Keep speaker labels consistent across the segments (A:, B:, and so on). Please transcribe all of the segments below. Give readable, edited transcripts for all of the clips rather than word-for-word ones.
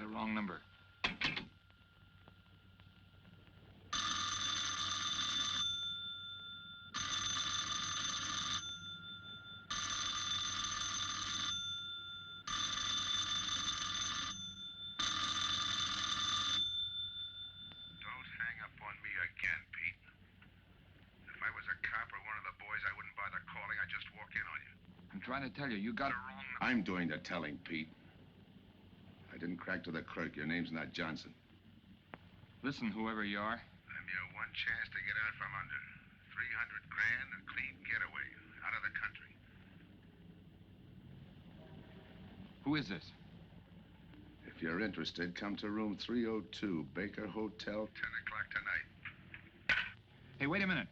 A: a wrong number.
B: Trying to tell you, you got it wrong. I'm doing the telling, Pete. I didn't crack to the clerk. Your name's not Johnson.
A: Listen, whoever you are.
C: I'm your one chance to get out from under. 300 grand, a clean getaway, out of the country.
A: Who is this?
B: If you're interested, come to room 302, Baker Hotel.
C: 10 o'clock tonight.
A: Hey, wait a minute.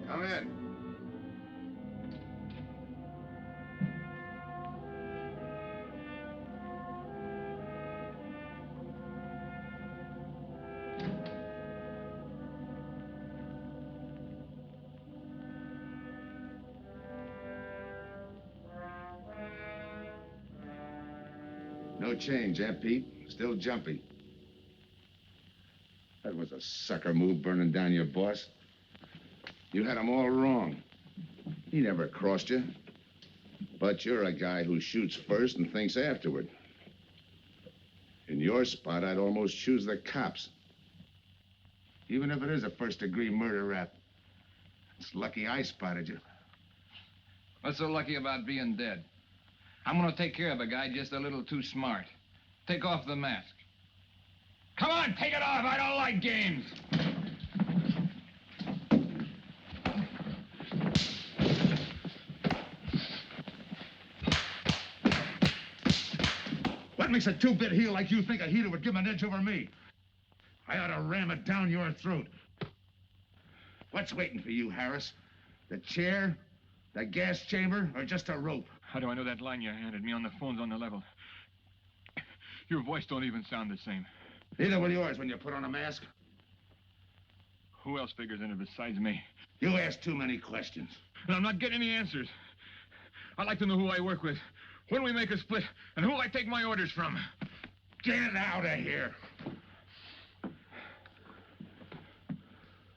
B: Come in. No change, eh, Pete? Still jumpy. That was a sucker move, burning down your boss. You had him all wrong. He never crossed you. But you're a guy who shoots first and thinks afterward. In your spot, I'd almost choose the cops. Even if it is a first-degree murder rap. It's lucky I spotted you.
A: What's so lucky about being dead? I'm gonna take care of a guy just a little too smart. Take off the mask. Come on, take it off. I don't like games.
B: What makes a two-bit heel like you think a heater would give him an edge over me? I ought to ram it down your throat. What's waiting for you, Harris? The chair, the gas chamber, or just a rope?
A: How do I know that line you handed me on the phone's on the level? Your voice don't even sound the same.
B: Neither will yours when you put on a mask.
A: Who else figures in it besides me?
B: You ask too many questions.
A: And I'm not getting any answers. I'd like to know who I work with, when we make a split, and who I take my orders from.
B: Get out of here.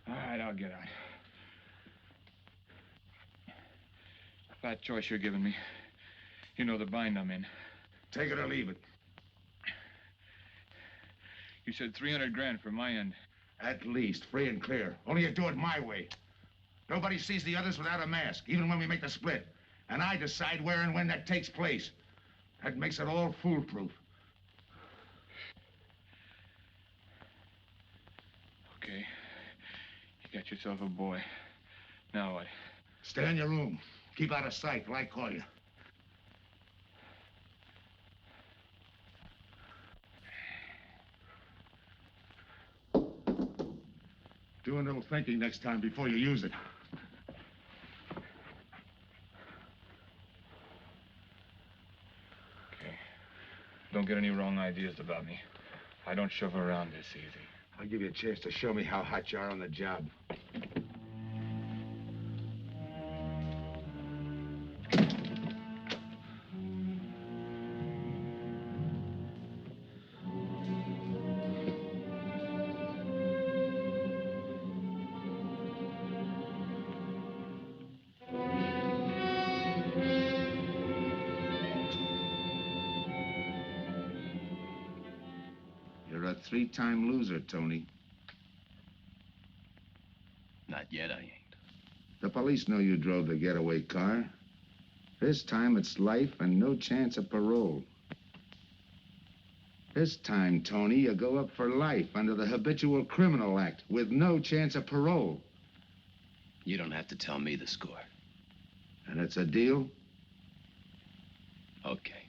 A: All right, I'll get out. That choice you're giving me. You know the bind I'm in.
B: Take it or leave it.
A: You said 300 grand for my end.
B: At least, free and clear. Only you do it my way. Nobody sees the others without a mask, even when we make the split. And I decide where and when that takes place. That makes it all foolproof.
A: Okay. You got yourself a boy. Now what?
B: Stay in your room. Keep out of sight till I call you. Do a little thinking next time before you use it.
A: Okay. Don't get any wrong ideas about me. I don't shove around this easy.
B: I'll give you a chance to show me how hot you are on the job. You're a three-time loser, Tony.
D: Not yet, I ain't.
B: The police know you drove the getaway car. This time it's life and no chance of parole. This time, Tony, you go up for life under the Habitual Criminal Act with no chance of parole.
D: You don't have to tell me the score.
B: And it's a deal?
D: Okay.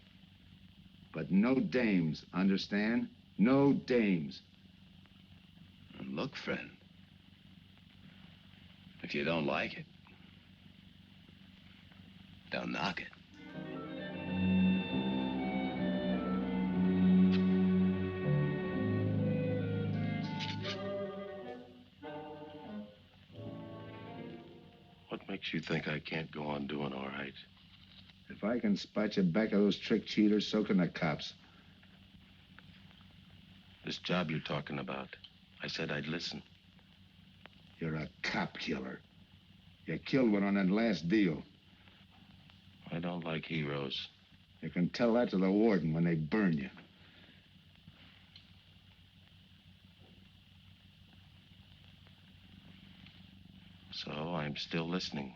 B: But no dames, understand? No dames.
D: And look, friend, if you don't like it, don't knock it.
E: What makes you think I can't go on doing all right?
B: If I can spot you back of those trick cheaters, so can the cops.
E: This job you're talking about, I said I'd listen.
B: You're a cop killer. You killed one on that last deal.
E: I don't like heroes.
B: You can tell that to the warden when they burn you.
E: So I'm still listening.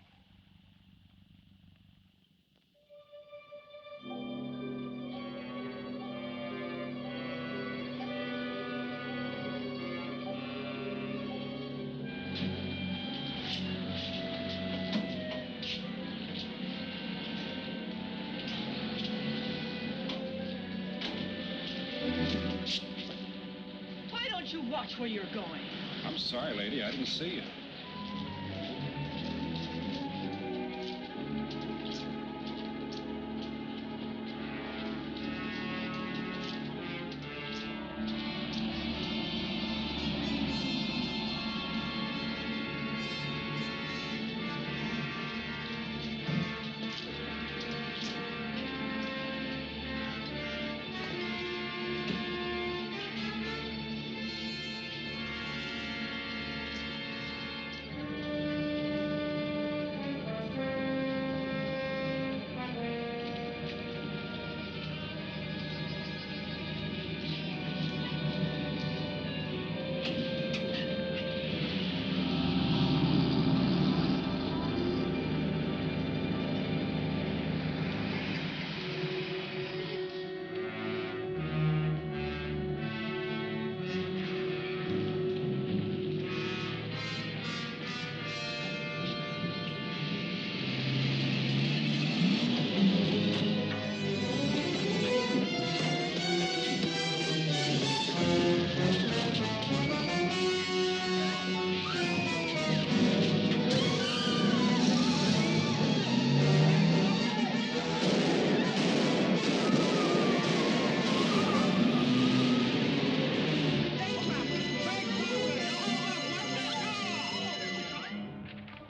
F: Why don't you watch where you're going?
G: I'm sorry, lady. I didn't see you.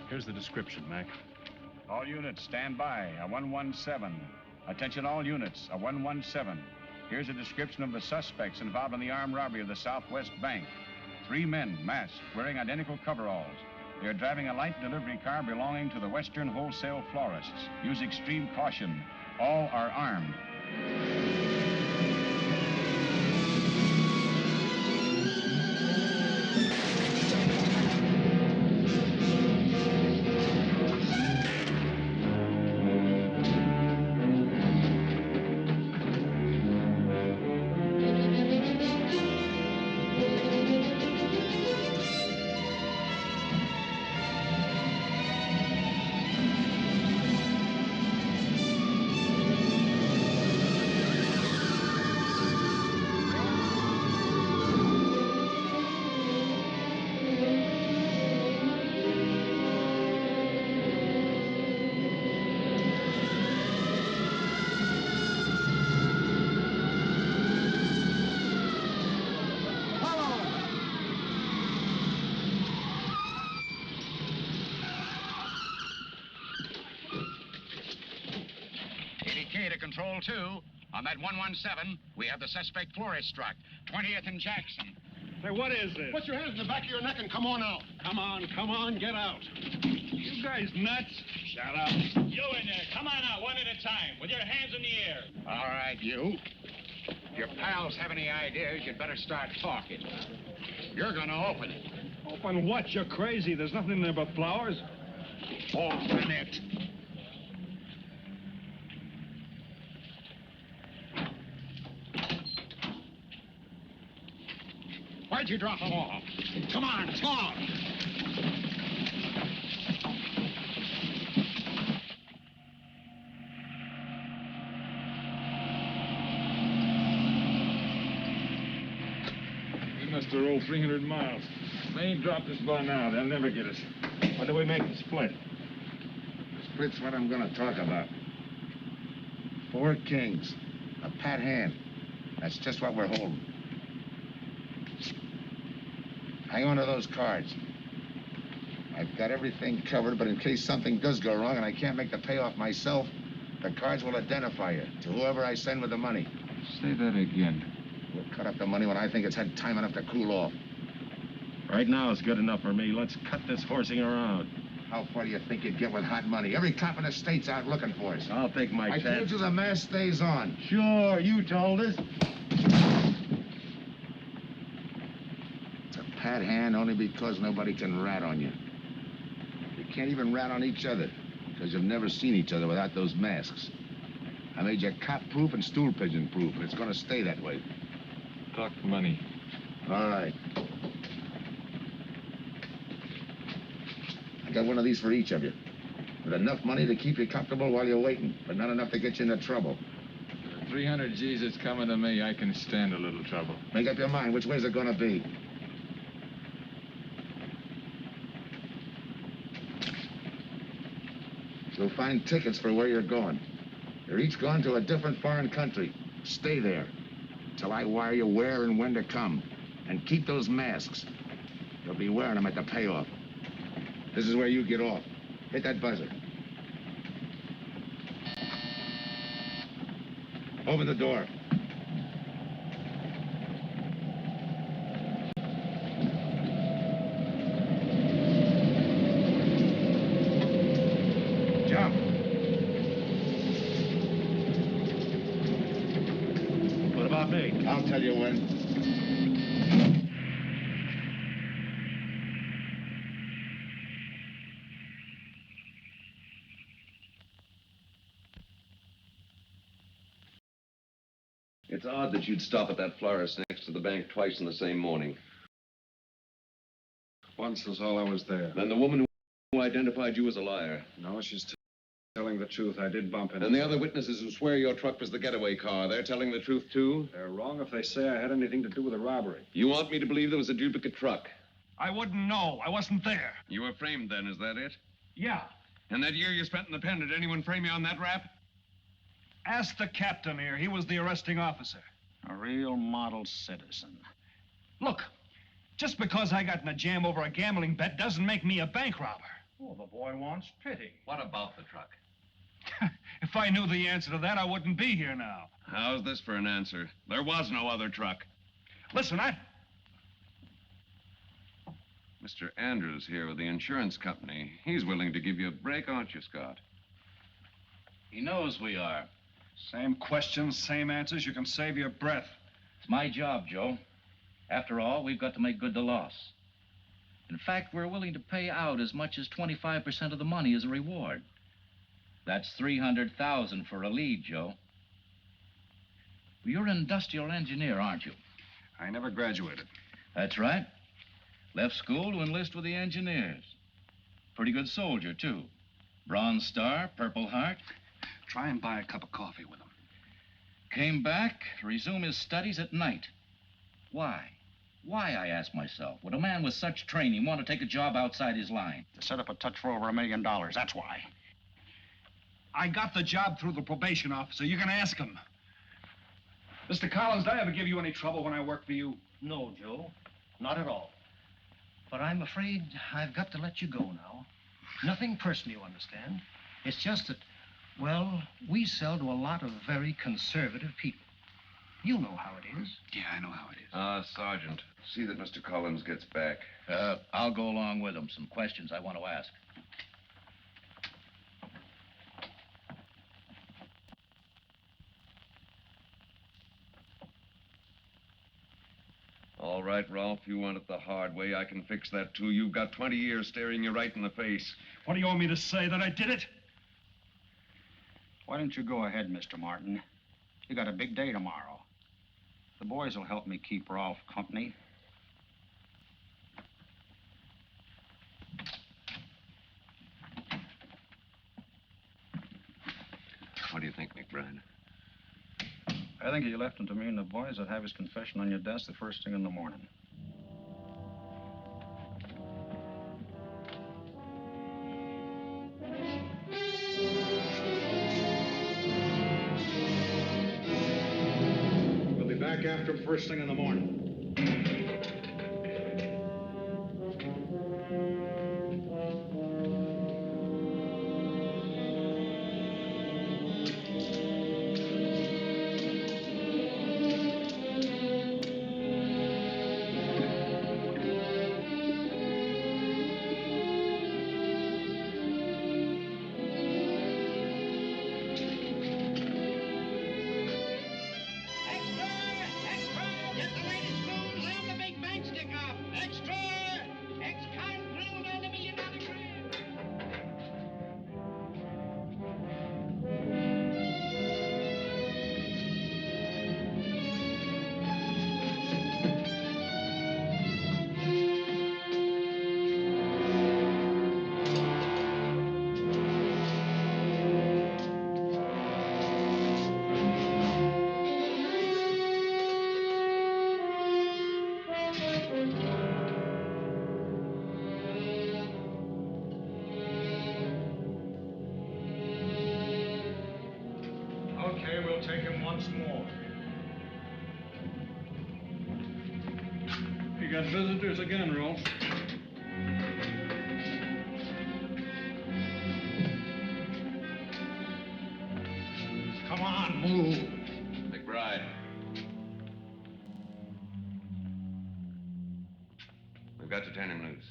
G: Here's the description, Mac.
H: All units, stand by. A 117. Attention all units, a 117. Here's a description of the suspects involved in the armed robbery of the Southwest Bank. 3 men, masked, wearing identical coveralls. They're driving a light delivery car belonging to the Western Wholesale Florists. Use extreme caution. All are armed.
C: Control 2. On that 117, we have the suspect florist struck. 20th and Jackson.
G: Say, what is this?
I: Put your hands in the back of your neck and come on out.
G: Come on, get out. You guys nuts?
H: Shut up.
J: You in there, come on out, one at a time, with your hands in the air.
C: All right, you. If your pals have any ideas, you'd better start talking. You're gonna open it.
G: Open what? You're crazy. There's nothing in there but flowers.
H: Open it.
I: Why'd you drop them off? Come on, talk!
A: We must have rolled 300 miles. They ain't dropped us by now. They'll never get us. When do we make the split?
B: Split's what I'm gonna talk about. 4 kings. A pat hand. That's just what we're holding. Hang on to those cards. I've got everything covered, but in case something does go wrong and I can't make the payoff myself, the cards will identify you to whoever I send with the money.
A: Say that again.
B: We'll cut up the money when I think it's had time enough to cool off.
E: Right now is good enough for me. Let's cut this horsing around.
B: How far do you think you'd get with hot money? Every cop in the state's out looking for us.
E: I'll take my
B: I
E: chance.
B: told you the mask stays on.
E: Sure, you told us.
B: It's a pat hand only because nobody can rat on you. You can't even rat on each other because you've never seen each other without those masks. I made you cop-proof and stool pigeon-proof, and it's going to stay that way.
A: Talk money.
B: All right. I got one of these for each of you. With enough money to keep you comfortable while you're waiting, but not enough to get you into trouble.
A: 300 G's that's coming to me, I can stand a little trouble.
B: Make up your mind. Which way's it going to be? You'll find tickets for where you're going. You're each going to a different foreign country. Stay there till I wire you where and when to come. And keep those masks. You'll be wearing them at the payoff. This is where you get off. Hit that buzzer. Open the door. Jump.
E: What about me?
B: I'll tell you when.
K: It's odd that you'd stop at that florist next to the bank twice in the same morning.
G: Once was all I was there.
K: Then the woman who identified you as a liar.
G: No, she's telling the truth. I did bump into
K: And the other witnesses who swear your truck was the getaway car, they're telling the truth, too?
G: They're wrong if they say I had anything to do with the robbery.
K: You want me to believe there was a duplicate truck?
G: I wouldn't know. I wasn't there.
K: You were framed then, is that it?
G: Yeah.
K: And that year you spent in the pen, did anyone frame you on that rap?
G: Ask the captain here. He was the arresting officer. A real model citizen. Look, just because I got in a jam over a gambling bet doesn't make me a bank robber. Oh, the boy wants pity.
K: What about the truck?
G: If I knew the answer to that, I wouldn't be here now.
K: How's this for an answer? There was no other truck.
G: Listen,
K: Mr. Andrews here with the insurance company. He's willing to give you a break, aren't you, Scott?
C: He knows we are.
G: Same questions, same answers. You can save your breath.
C: It's my job, Joe. After all, we've got to make good the loss. In fact, we're willing to pay out as much as 25% of the money as a reward. That's $300,000 for a lead, Joe. You're an industrial engineer, aren't you?
G: I never graduated.
C: That's right. Left school to enlist with the engineers. Pretty good soldier, too. Bronze Star, Purple Heart.
G: Try and buy a cup of coffee with him.
C: Came back to resume his studies at night. Why? Why, I ask myself, would a man with such training want to take a job outside his line?
G: To set up a touch for over $1 million, that's why. I got the job through the probation officer. You can ask him. Mr. Collins, did I ever give you any trouble when I worked for you?
L: No, Joe. Not at all. But I'm afraid I've got to let you go now. Nothing personal, you understand. It's just that, well, we sell to a lot of very conservative people. You know how it is.
G: Yeah, I know how it is.
K: Sergeant, see that Mr. Collins gets back.
C: I'll go along with him. Some questions I want to ask.
K: All right, Rolfe, you want it the hard way. I can fix that, too. You've got 20 years staring you right in the face.
G: What do you want me to say, that I did it?
I: Why don't you go ahead, Mr. Martin? You got a big day tomorrow. The boys will help me keep Rolfe company.
K: What do you think, McBride?
I: I think you left him to me and the boys would have his confession on your desk the first thing in the morning.
M: We'll be back after him first thing in the morning. Take him once more. You got visitors again, Rolfe. Come on, move.
K: McBride. We've got to turn him loose.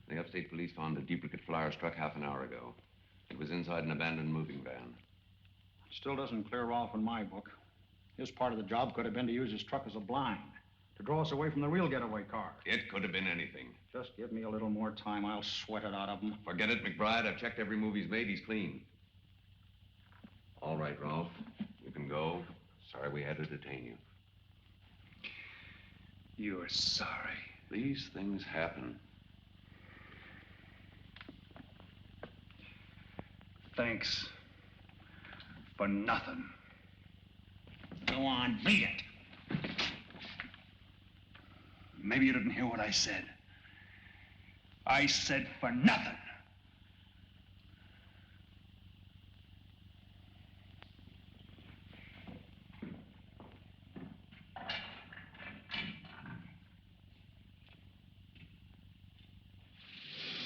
K: The upstate police found a duplicate flyer struck half an hour ago. It was inside an abandoned moving van.
I: Still doesn't clear Rolfe in my book. His part of the job could have been to use his truck as a blind, to draw us away from the real getaway car.
K: It could have been anything.
I: Just give me a little more time. I'll sweat it out of him.
K: Forget it, McBride. I've checked every move he's made. He's clean. All right, Rolfe. You can go. Sorry we had to detain you.
M: You're sorry.
K: These things happen.
M: Thanks. For nothing. Go on, beat it. Maybe you didn't hear what I said. I said for nothing.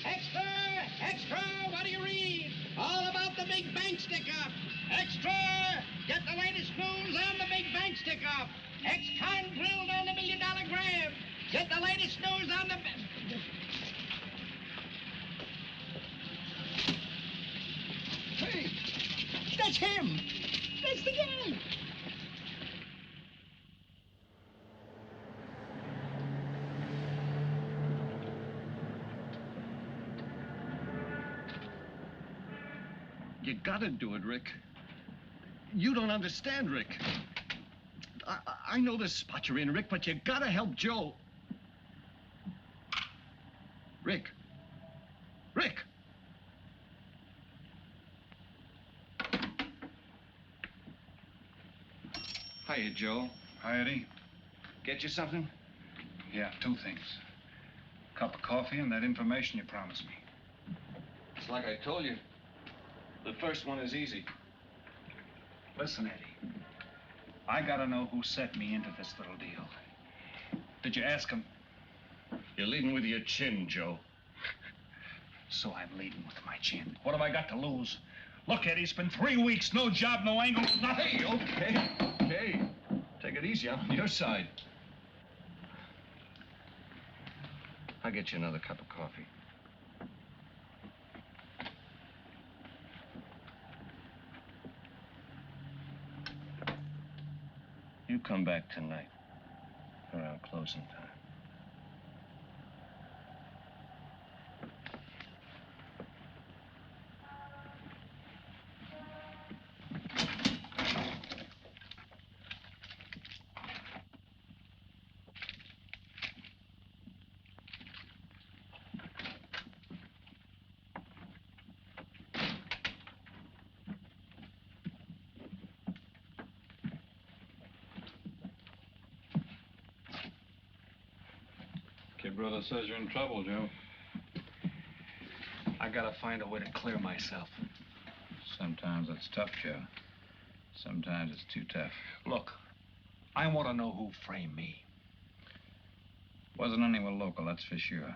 N: Extra! Extra! What do you read? All about the big bank stick-up. Extra! Get the latest news on the big bank stick-up. Ex-con drilled on the $1 million grab. Get the latest news on the... Hey! That's him! That's the guy!
L: You gotta do it, Rick. You don't understand, Rick. I know the spot you're in, Rick, but you gotta help Joe. Rick. Rick!
A: Hiya, Joe.
M: Hi, Eddie.
A: Get you something?
M: Yeah, 2 things. Cup of coffee and that information you promised me.
A: It's like I told you. The first one is easy.
M: Listen, Eddie. I gotta know who set me into this little deal. Did you ask him?
L: You're leading with your chin, Joe.
M: So I'm leading with my chin. What have I got to lose? Look, Eddie, it's been 3 weeks. No job, no angle, nothing.
L: Hey, okay. Take it easy. I'm on your side. I'll get you another cup of coffee. You come back tonight, around closing time.
M: brother says you're in trouble, Joe. I gotta find a way to clear myself.
C: Sometimes it's tough, Joe. Sometimes it's too tough.
M: Look, I want to know who framed me.
C: Wasn't anyone local, that's for sure.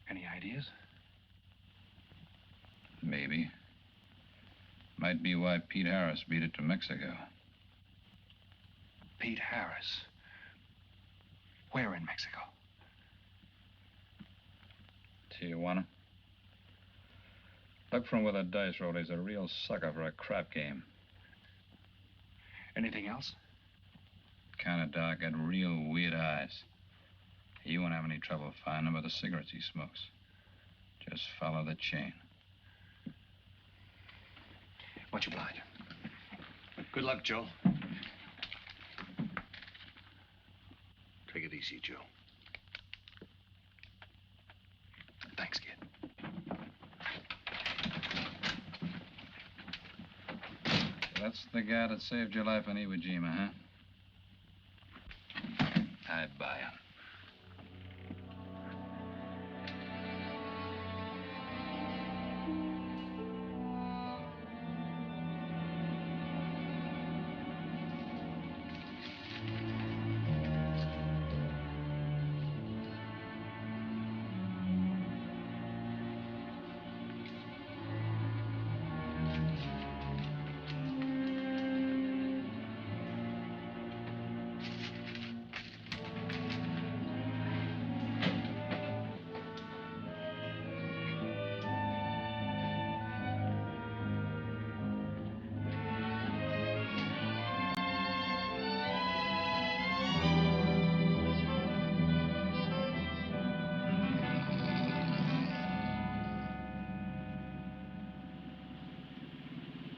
M: Any ideas?
C: Maybe. Might be why Pete Harris beat it to Mexico.
M: Pete Harris? Where in Mexico?
C: Tijuana. Look from where the dice rolled. He's a real sucker for a crap game.
M: Anything else?
C: Kind of dark, got real weird eyes. He won't have any trouble finding him with the cigarettes he smokes. Just follow the chain.
M: Much obliged.
D: Good luck, Joe. Take it easy, Joe.
M: Thanks, kid.
C: That's the guy that saved your life in Iwo Jima, huh? I buy him.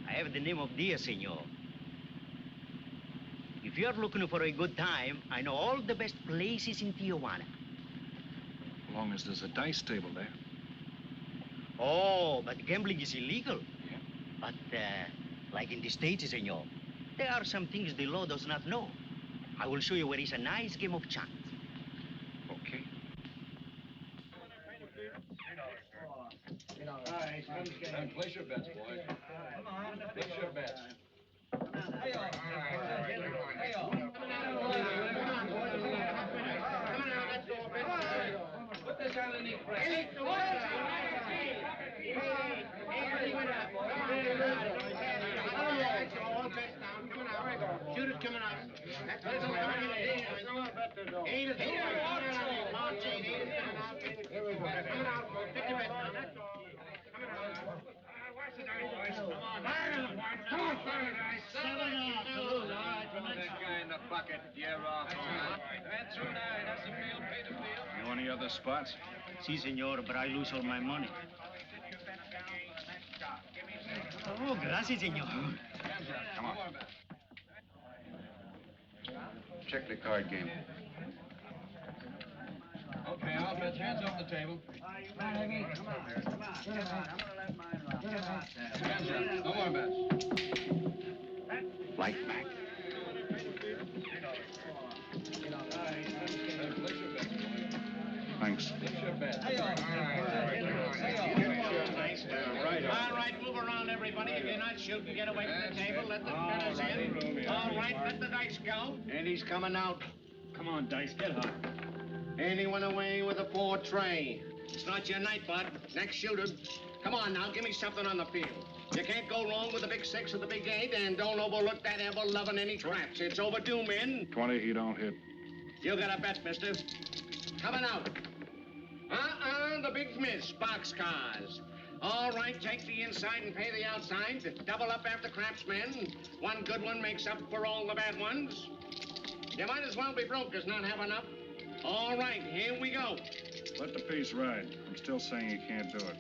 O: I have the name of Dia, senor. If you're looking for a good time, I know all the best places in Tijuana.
M: As long as there's a dice table there.
O: Oh, but gambling is illegal. Yeah. But, like in the States, senor, there are some things the law does not know. I will show you where is a nice game of chance.
M: Okay.
A: Place your bets, boys. Come on, place your bets. Put this on the knee press.
N: Shoot it coming out.
A: That guy in the bucket, you're off. That's right. That's the field, pay the field.
M: You any other spots?
O: Si, senor, but I lose all my money. Oh, gracias, senor.
M: Come on.
K: Check the card game.
A: Okay, I'll bet hands off the table. No more bets.
D: Light back.
M: Thanks.
N: All right, move around, everybody. If you're not shooting, get away from the table. Let the fellas in. All right, let the dice go.
P: And he's coming out.
M: Come on, Dice, get hot.
P: And he went away with a 4 tray. It's not your night, bud. Next shooter. Come on now, give me something on the field. You can't go wrong with the big 6 or the big 8, and don't overlook that ever-loving any traps. It's overdue, men.
E: 20, he don't hit.
P: You got a bet, mister. Coming out. The big miss, boxcars. All right, take the inside and pay the outside. Double up after craps, men. One good one makes up for all the bad ones. You might as well be broke as not have enough. All right, here we go.
E: Let the piece ride. I'm still saying he can't do it.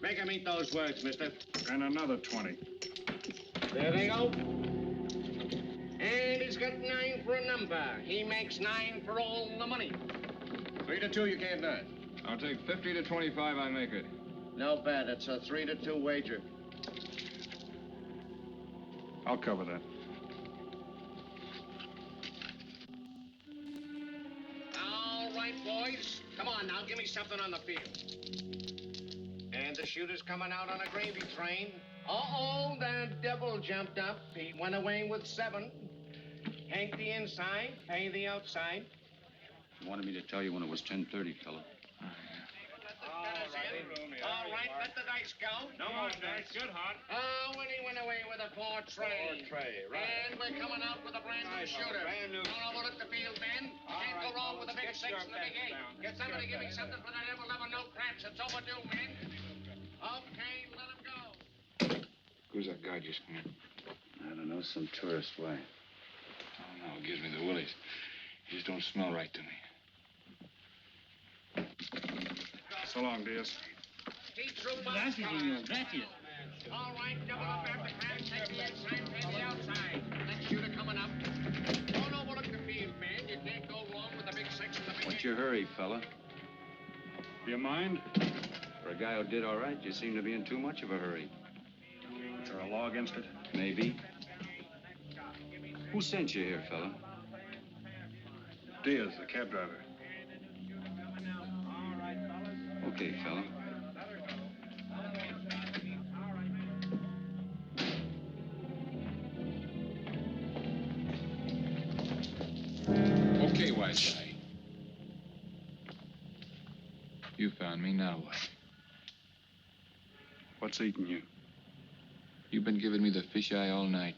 P: Make him eat those words, mister.
E: And another 20.
P: There they go. And he's got 9 for a number. He makes 9 for all the money.
A: 3 to 2, you can't do it. I'll take 50 to 25, I make it.
P: No bet. It's a 3 to 2 wager.
E: I'll cover that.
P: All right, boys. on now, give me something on the field. And the shooter's coming out on a gravy train. Uh-oh, the devil jumped up. He went away with 7. Hank the inside, pay the outside.
C: You wanted me to tell you when it was 10:30, fella.
P: All right, let the dice go.
J: No more dice. Good, hot.
P: Oh, when he went away with a 4 tray.
J: 4 tray, right.
P: And we're coming out with a brand new shooter.
J: Brand new.
P: Don't overlook the field, men. Can't go wrong with the big 6 and the big 8. Get somebody to give me something for that Neville number, no craps. It's overdue, men. Okay, let him go.
A: Who's that guy just come in?
K: I don't know, some tourist. Why?
A: Oh, no, it gives me the willies. He just don't smell right to me.
I: So long, Diaz.
P: Gracias, señor. Gracias. All right, double up after craps. Take the inside, pay the outside. Next shooter coming up. Don't overlook the field, man. You can't go wrong with the big 6 and the big 8.
K: What's your hurry, fella?
I: You mind?
K: For a guy who did all right, you seem to be in too much of a hurry.
I: Is there a law against it?
K: Maybe. Who sent you here, fella?
I: Diaz, the cab driver.
K: Okay, fella.
A: Okay, wise guy. You found me, now what?
I: What's eating you?
A: You've been giving me the fisheye all night.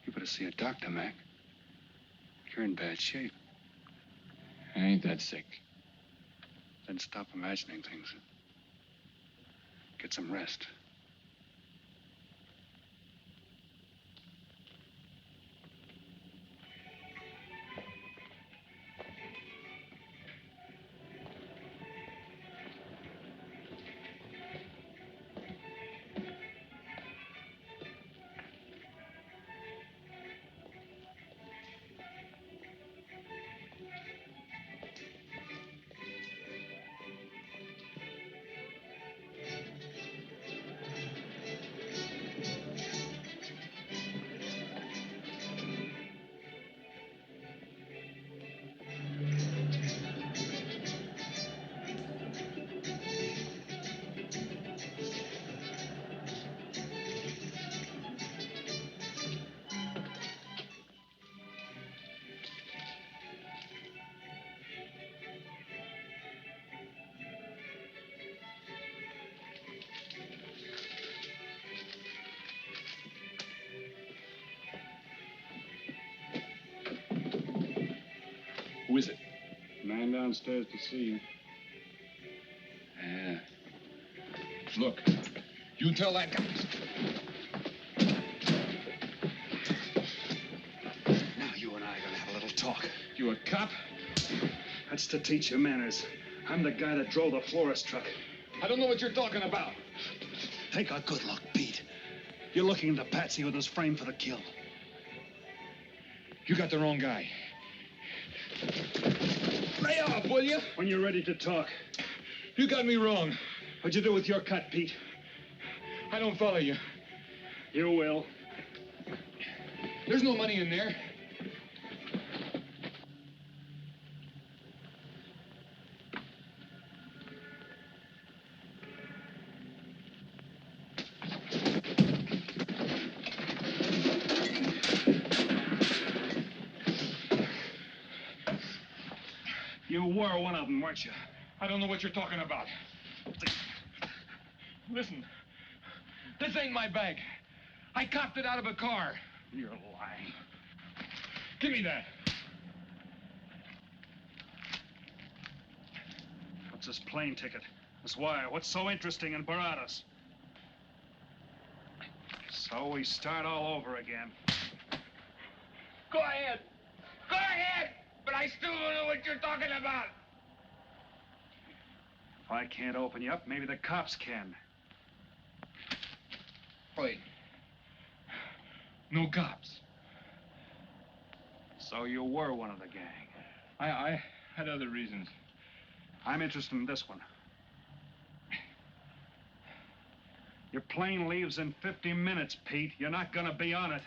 I: You better see a doctor, Mac. You're in bad shape.
A: I ain't that sick.
I: Then stop imagining things. Get some rest.
A: Who is it?
I: Man downstairs to see you.
A: Yeah. Look, you tell that guy.
I: Now you and I are gonna have a little talk.
A: You a cop?
I: That's to teach you manners. I'm the guy that drove the florist truck.
A: I don't know what you're talking about.
I: Take a good look, Pete. You're looking into Patsy with his frame for the kill.
A: You got the wrong guy. Lay off, will you?
I: When you're ready to talk.
A: You got me wrong.
I: What'd you do with your cut, Pete?
A: I don't follow you.
I: You will.
A: There's no money in there.
I: You were one of them, weren't you?
A: I don't know what you're talking about. Listen, this ain't my bag. I copped it out of a car.
I: You're lying.
A: Give me that.
I: What's this plane ticket? This wire? What's so interesting in Baradas? So we start all over again.
A: Go ahead. Go ahead. But I still don't know what you're talking about.
I: If I can't open you up, maybe the cops can.
A: Wait. No cops.
I: So you were one of the gang.
A: I had other reasons.
I: I'm interested in this one. Your plane leaves in 50 minutes, Pete. You're not gonna be on it.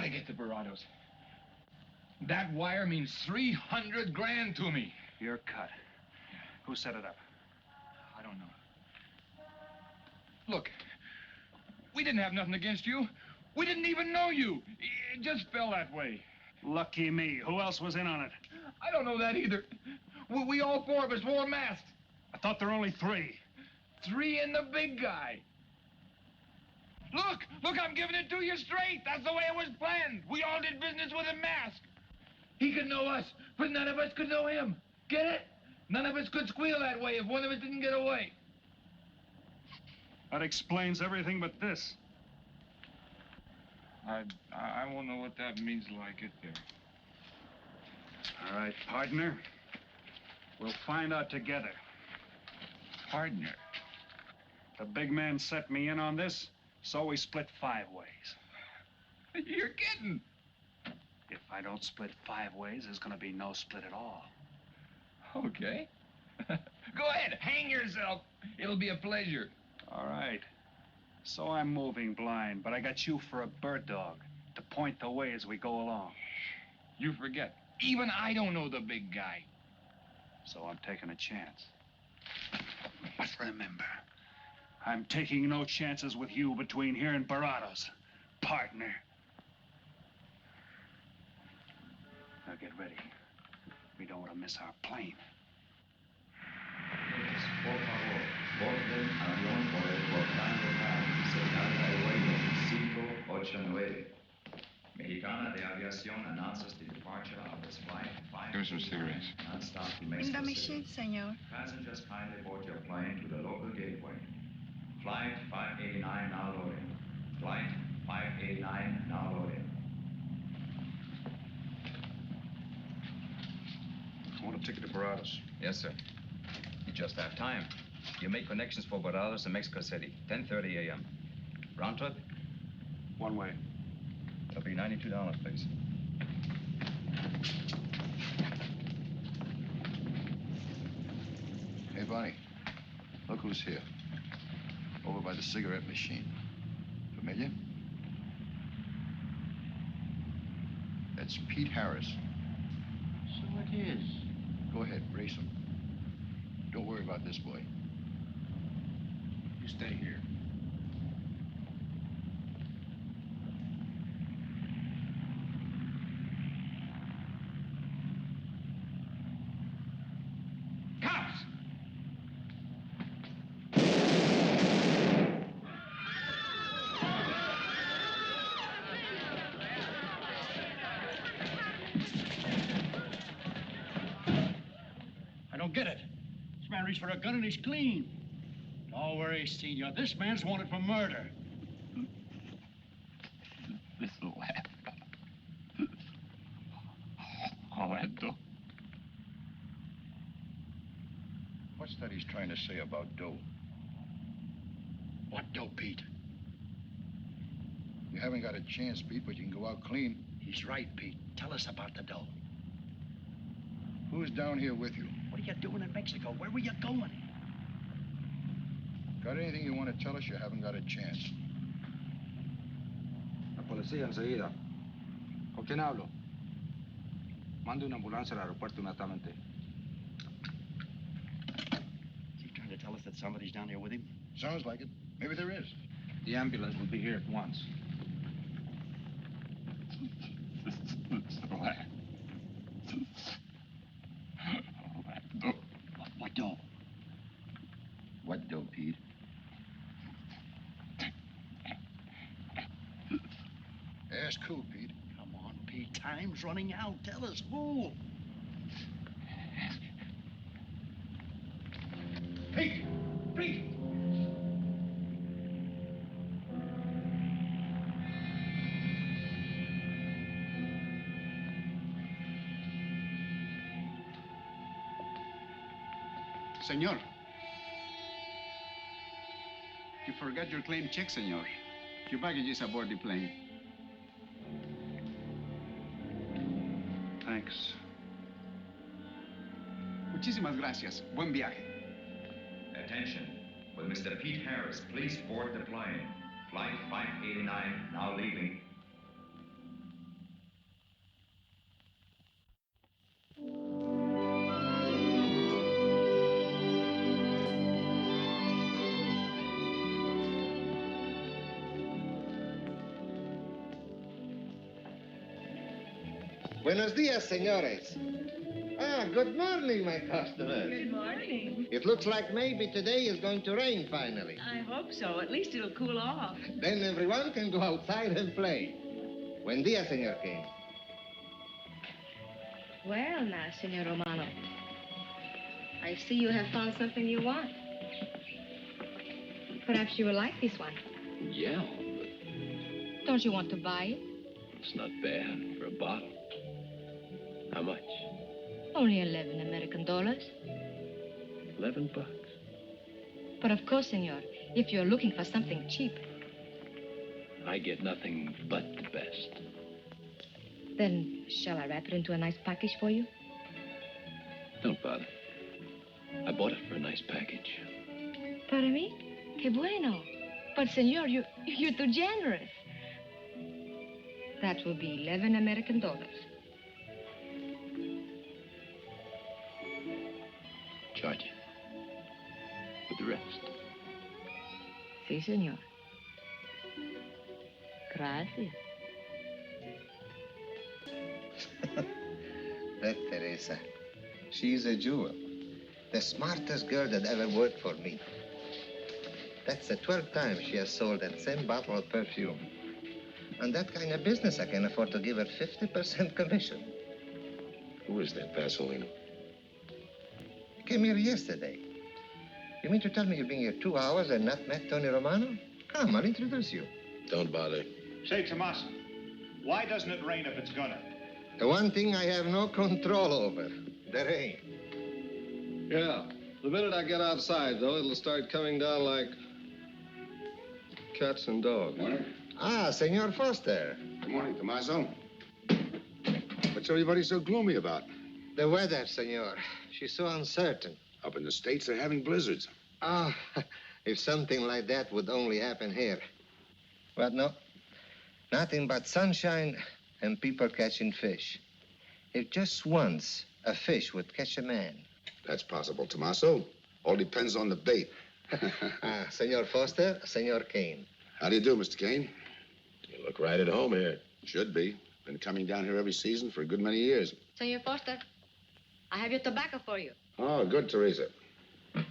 A: gotta get to Barados. That wire means 300 grand to me.
M: You're cut. Who set it up?
A: I don't know. Look, we didn't have nothing against you. We didn't even know you. It just fell that way.
M: Lucky me. Who else was in on it?
A: I don't know that either. We all four of us wore masks.
M: I thought there were only 3.
A: 3 and the big guy. Look, I'm giving it to you straight. That's the way it was planned. We all did business with a mask. He could know us, but none of us could know him. Get it? None of us could squeal that way if one of us didn't get away.
M: That explains everything but this.
A: I won't know what that means till I get there.
M: All right, partner. We'll find out together.
A: Partner?
M: The big man set me in on this, so we split 5 ways.
A: You're kidding.
M: If I don't split 5 ways, there's gonna be no split at all.
A: Okay. Go ahead, hang yourself. It'll be a pleasure.
M: All right. So I'm moving blind, but I got you for a bird dog to point the way as we go along.
A: You forget. Even I don't know the big guy.
M: So I'm taking a chance. But remember, I'm taking no chances with you between here and Barados, partner. Now get ready. We don't want to miss our plane.
Q: Por favor, borden avión por el portal local, señal de vuelo 589. Mexicana de Aviación announces the departure of its flight 5.
A: Give me some cigarettes.
Q: Non-stop to
R: In
Q: Mexico
R: the
Q: City.
R: machine, senor.
Q: Passengers kindly board your plane to the local gateway. Flight 589 now loading. Flight 589 now loading.
I: I want a ticket to Barados.
K: Yes, sir. You just have time. You make connections for Barados and Mexico City, 10:30 a.m. Round trip?
I: One way.
K: It'll be $92, please.
S: Hey, Bonnie, look who's here. Over by the cigarette machine. Familiar? That's Pete Harris.
L: So it is.
S: Go ahead, race him. Don't worry about this boy. You stay here.
A: Cops!
L: I don't get it. This man reached for a gun and he's clean. Don't worry, senor. This man's wanted for murder.
A: This laugh. All that dough.
S: What's that he's trying to say about dough?
L: What dough, Pete?
S: You haven't got a chance, Pete, but you can go out clean.
L: He's right, Pete. Tell us about the dough.
S: Who's down here with you?
L: What are you doing in Mexico? Where were you going?
S: Got anything you want to tell us? You haven't got a chance.
T: La policía enseguida. ¿Con quién hablo? Mande una ambulancia al aeropuerto inmediatamente.
L: Is he trying to tell us that somebody's down here with him?
S: Sounds like it. Maybe there is.
T: The ambulance will be here at once.
L: What dough?
S: What dough, Pete? Ask who, Pete?
L: Come on, Pete. Time's running out. Tell us who.
A: Pete! Pete!
T: Senor. You forgot your claim check, senor. Your baggage is aboard the plane.
M: Thanks.
T: Muchísimas gracias. Buen viaje.
Q: Attention. Will Mr. Pete Harris please board the plane? Flight 589 now leaving.
R: Buenos dias, senores. Ah, good morning, my customers.
F: Good morning.
R: It looks like maybe today is going to rain finally.
F: I hope so. At least it'll cool off.
R: Then everyone can go outside and play. Buen dia, Senor Kane.
U: Well, now, Senor Romano, I see you have found something you want. Perhaps you will like this one.
V: Yeah,
U: Don't you want to buy it?
V: it's not bad for a bottle. How much?
U: Only 11 American dollars.
V: $11.
U: But of course, senor, if you're looking for something cheap,
V: I get nothing but the best.
U: then shall I wrap it into a nice package for you?
V: Don't bother. I bought it for a nice package.
U: Para mí? Que bueno. But, senor, you're too generous. That will be 11 American dollars.
V: Charge it. With the rest.
U: Si, senor. Gracias.
R: That Teresa, she's a jewel. The smartest girl that ever worked for me. That's the 12th time she has sold that same bottle of perfume. On that kind of business, I can afford to give her 50% commission.
S: Who is that Vaseline?
R: Came here yesterday. You mean to tell me you've been here 2 hours and not met Tony Romano? Come, I'll introduce you.
S: Don't bother.
G: Say, Tomaso, why doesn't it rain if it's gonna?
R: The one thing I have no control over, the rain.
E: Yeah. The minute I get outside, though, it'll start coming down like cats and dogs.
R: Ah, Senor Foster.
B: Good morning, Tomaso. What's everybody so gloomy about?
R: The weather, senor. She's so uncertain.
B: Up in the States, they're having blizzards.
R: Ah, if something like that would only happen here. But no, nothing but sunshine and people catching fish. If just once a fish would catch a man.
B: That's possible, Tomaso. All depends on the bait.
R: Ah, Senor Foster, Senor Kane.
B: How do you do, Mr. Kane?
S: You look right at home here.
B: Should be. Been coming down here every season for a good many years.
U: Senor Foster, I have your tobacco for you.
B: Oh, good, Teresa. I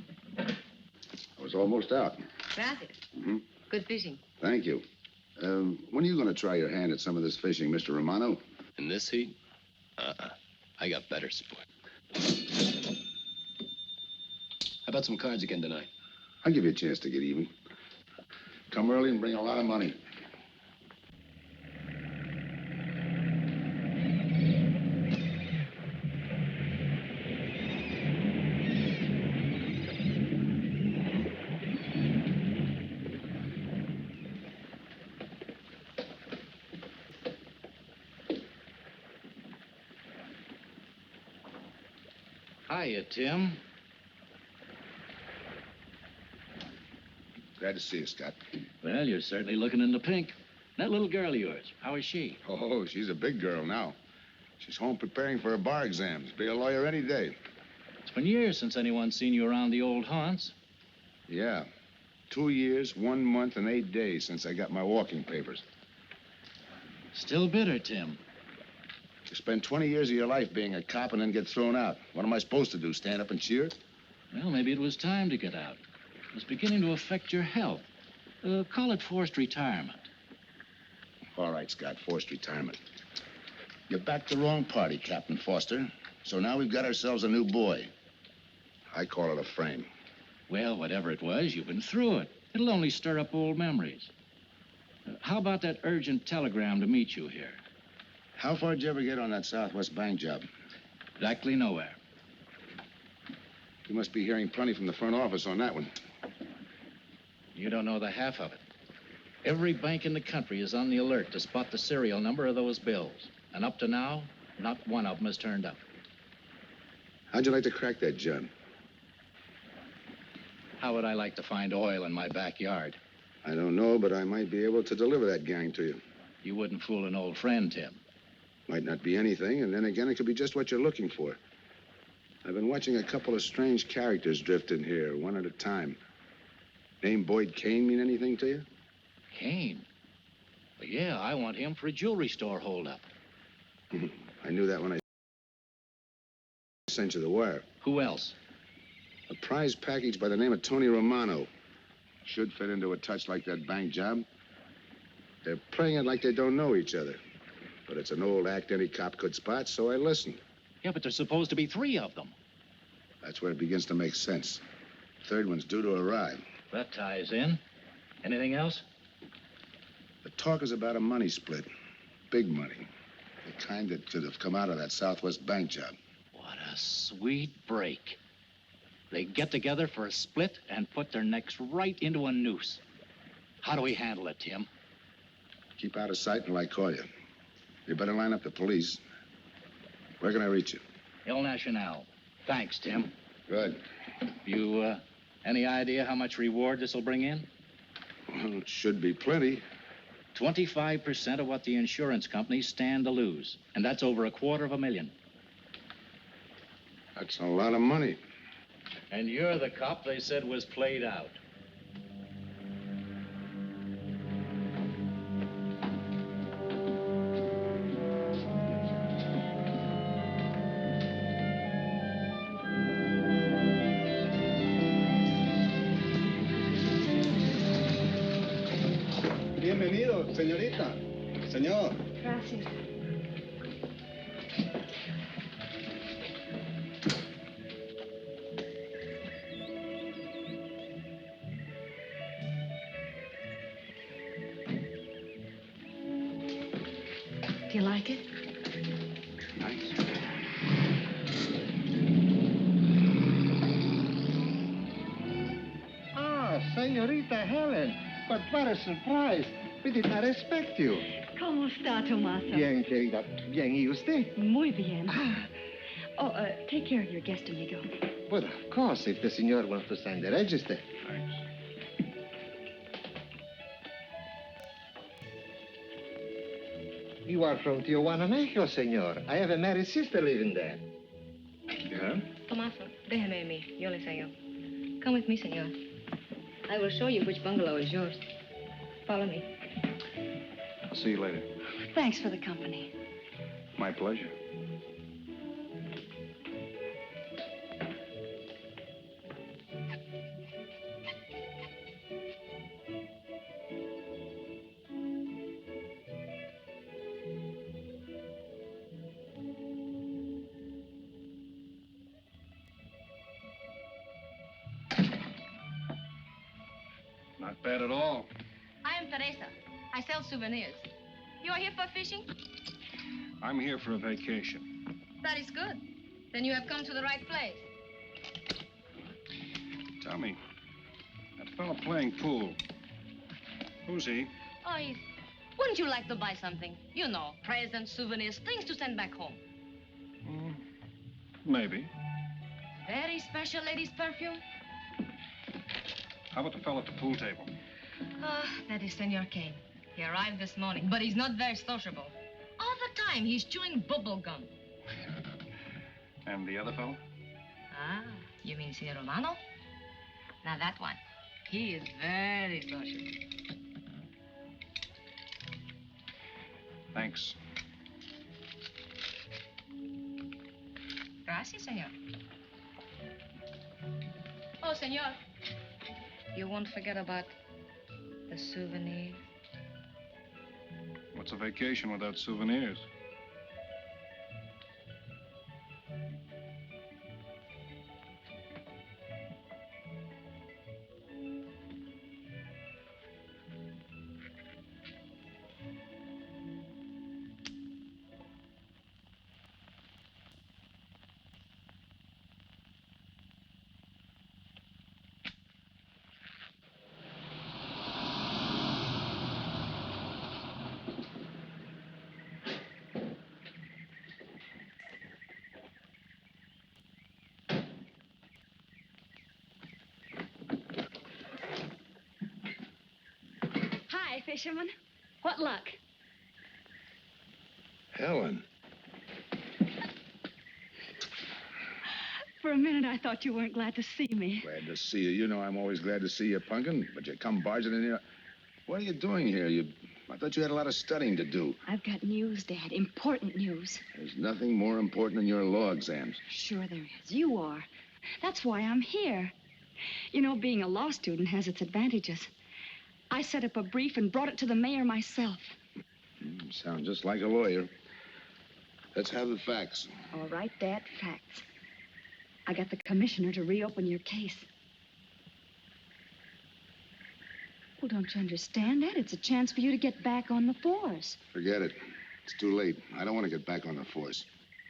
B: was almost out.
U: Gracias.
B: Mm-hmm.
U: Good fishing.
B: Thank you. When are you going to try your hand at some of this fishing, Mr. Romano?
V: In this heat? I got better sport. How about some cards again tonight?
B: I'll give you a chance to get even. Come early and bring a lot of money.
C: Hiya, Tim.
B: Glad to see you, Scott.
C: Well, you're certainly looking in the pink. That little girl of yours, how is she?
B: Oh, she's a big girl now. She's home preparing for her bar exams. Be a lawyer any day.
C: It's been years since anyone's seen you around the old haunts.
B: Yeah. 2 years, 1 month, and 8 days since I got my walking papers.
C: Still bitter, Tim.
B: You spend 20 years of your life being a cop and then get thrown out. What am I supposed to do, stand up and cheer?
C: Well, maybe it was time to get out. It was beginning to affect your health. Call it forced retirement.
B: All right, Scott, forced retirement. You backed the wrong party, Captain Foster. So now we've got ourselves a new boy. I call it a frame.
C: Well, whatever it was, you've been through it. It'll only stir up old memories. How about that urgent telegram to meet you here?
B: How far did you ever get on that Southwest Bank job?
C: Exactly nowhere.
B: You must be hearing plenty from the front office on that one.
C: You don't know the half of it. Every bank in the country is on the alert to spot the serial number of those bills. And up to now, not one of them has turned up.
B: How'd you like to crack that job?
C: How would I like to find oil in my backyard?
B: I don't know, but I might be able to deliver that gang to you.
C: You wouldn't fool an old friend, Tim.
B: Might not be anything, and then again, it could be just what you're looking for. I've been watching a couple of strange characters drift in here, one at a time. Name Boyd Kane mean anything to you?
C: Kane? Well, yeah, I want him for a jewelry store holdup.
B: I knew that when I sent you the wire.
V: Who else?
B: A prize package by the name of Tony Romano. Should fit into a touch like that bank job. They're playing it like they don't know each other. But it's an old act any cop could spot, so I listened.
V: Yeah, but there's supposed to be 3 of them.
B: That's where it begins to make sense. Third one's due to arrive.
V: That ties in. Anything else?
B: The talk is about a money split. Big money. The kind that should have come out of that Southwest bank job.
V: What a sweet break. They get together for a split and put their necks right into a noose. How do we handle it, Tim?
B: Keep out of sight until I call you. You better line up the police. Where can I reach you?
V: El Nacional. Thanks, Tim.
B: Good.
V: You, any idea how much reward this will bring in?
B: Well, it should be plenty.
V: 25% of what the insurance companies stand to lose. And that's over $250,000.
B: That's a lot of money.
V: And you're the cop they said was played out.
H: Bienvenido, señorita. Señor.
U: Gracias. Do you like it?
B: Nice.
R: Ah, señorita Helen. But what a surprise. We did not expect you.
F: ¿Cómo está, Tomaso?
R: Bien, querida. Bien, ¿y usted?
F: Muy bien. Oh, take care of your guest, amigo.
R: But of course, if the senor wants to sign the register.
B: Thanks.
R: You are from Tijuana, Mexico, senor. I have a married sister living there.
B: Yeah?
U: Tomaso, déjeme a mí. Yo le enseño. Come with me, senor. I will show you which bungalow is yours. Follow me.
I: I'll see you later.
F: Thanks for the company.
I: My pleasure.
E: Not bad at all.
U: I am Teresa. I sell souvenirs. You are here for fishing?
E: I'm here for a vacation.
U: That is good. Then you have come to the right place.
E: Tell me, that fellow playing pool, who's he?
U: Oh, wouldn't you like to buy something? You know, presents, souvenirs, things to send back home.
E: Maybe.
U: Very special ladies' perfume.
E: How about the fellow at the pool table?
U: That is Senor Kane. He arrived this morning, but he's not very sociable. All the time, he's chewing bubble gum.
E: And the other fellow?
U: Ah, you mean Senor Romano? Now, that one. He is very social.
E: Thanks.
U: Gracias, senor. Oh, senor. You won't forget about the souvenirs.
E: What's a vacation without souvenirs?
F: Hi, fisherman. What luck?
B: Helen.
F: For a minute, I thought you weren't glad to see me.
B: Glad to see you. You know I'm always glad to see you, Punkin, but you come barging in here. What are you doing here? You I thought you had a lot of studying to do.
F: I've got news, Dad. Important news.
B: There's nothing more important than your law exams.
F: Sure there is. You are. That's why I'm here. You know, being a law student has its advantages. I set up a brief and brought it to the mayor myself.
B: Sound just like a lawyer. Let's have the facts.
F: All right, Dad, facts. I got the commissioner to reopen your case. Well, don't you understand that? It's a chance for you to get back on the force.
B: Forget it. It's too late. I don't want to get back on the force.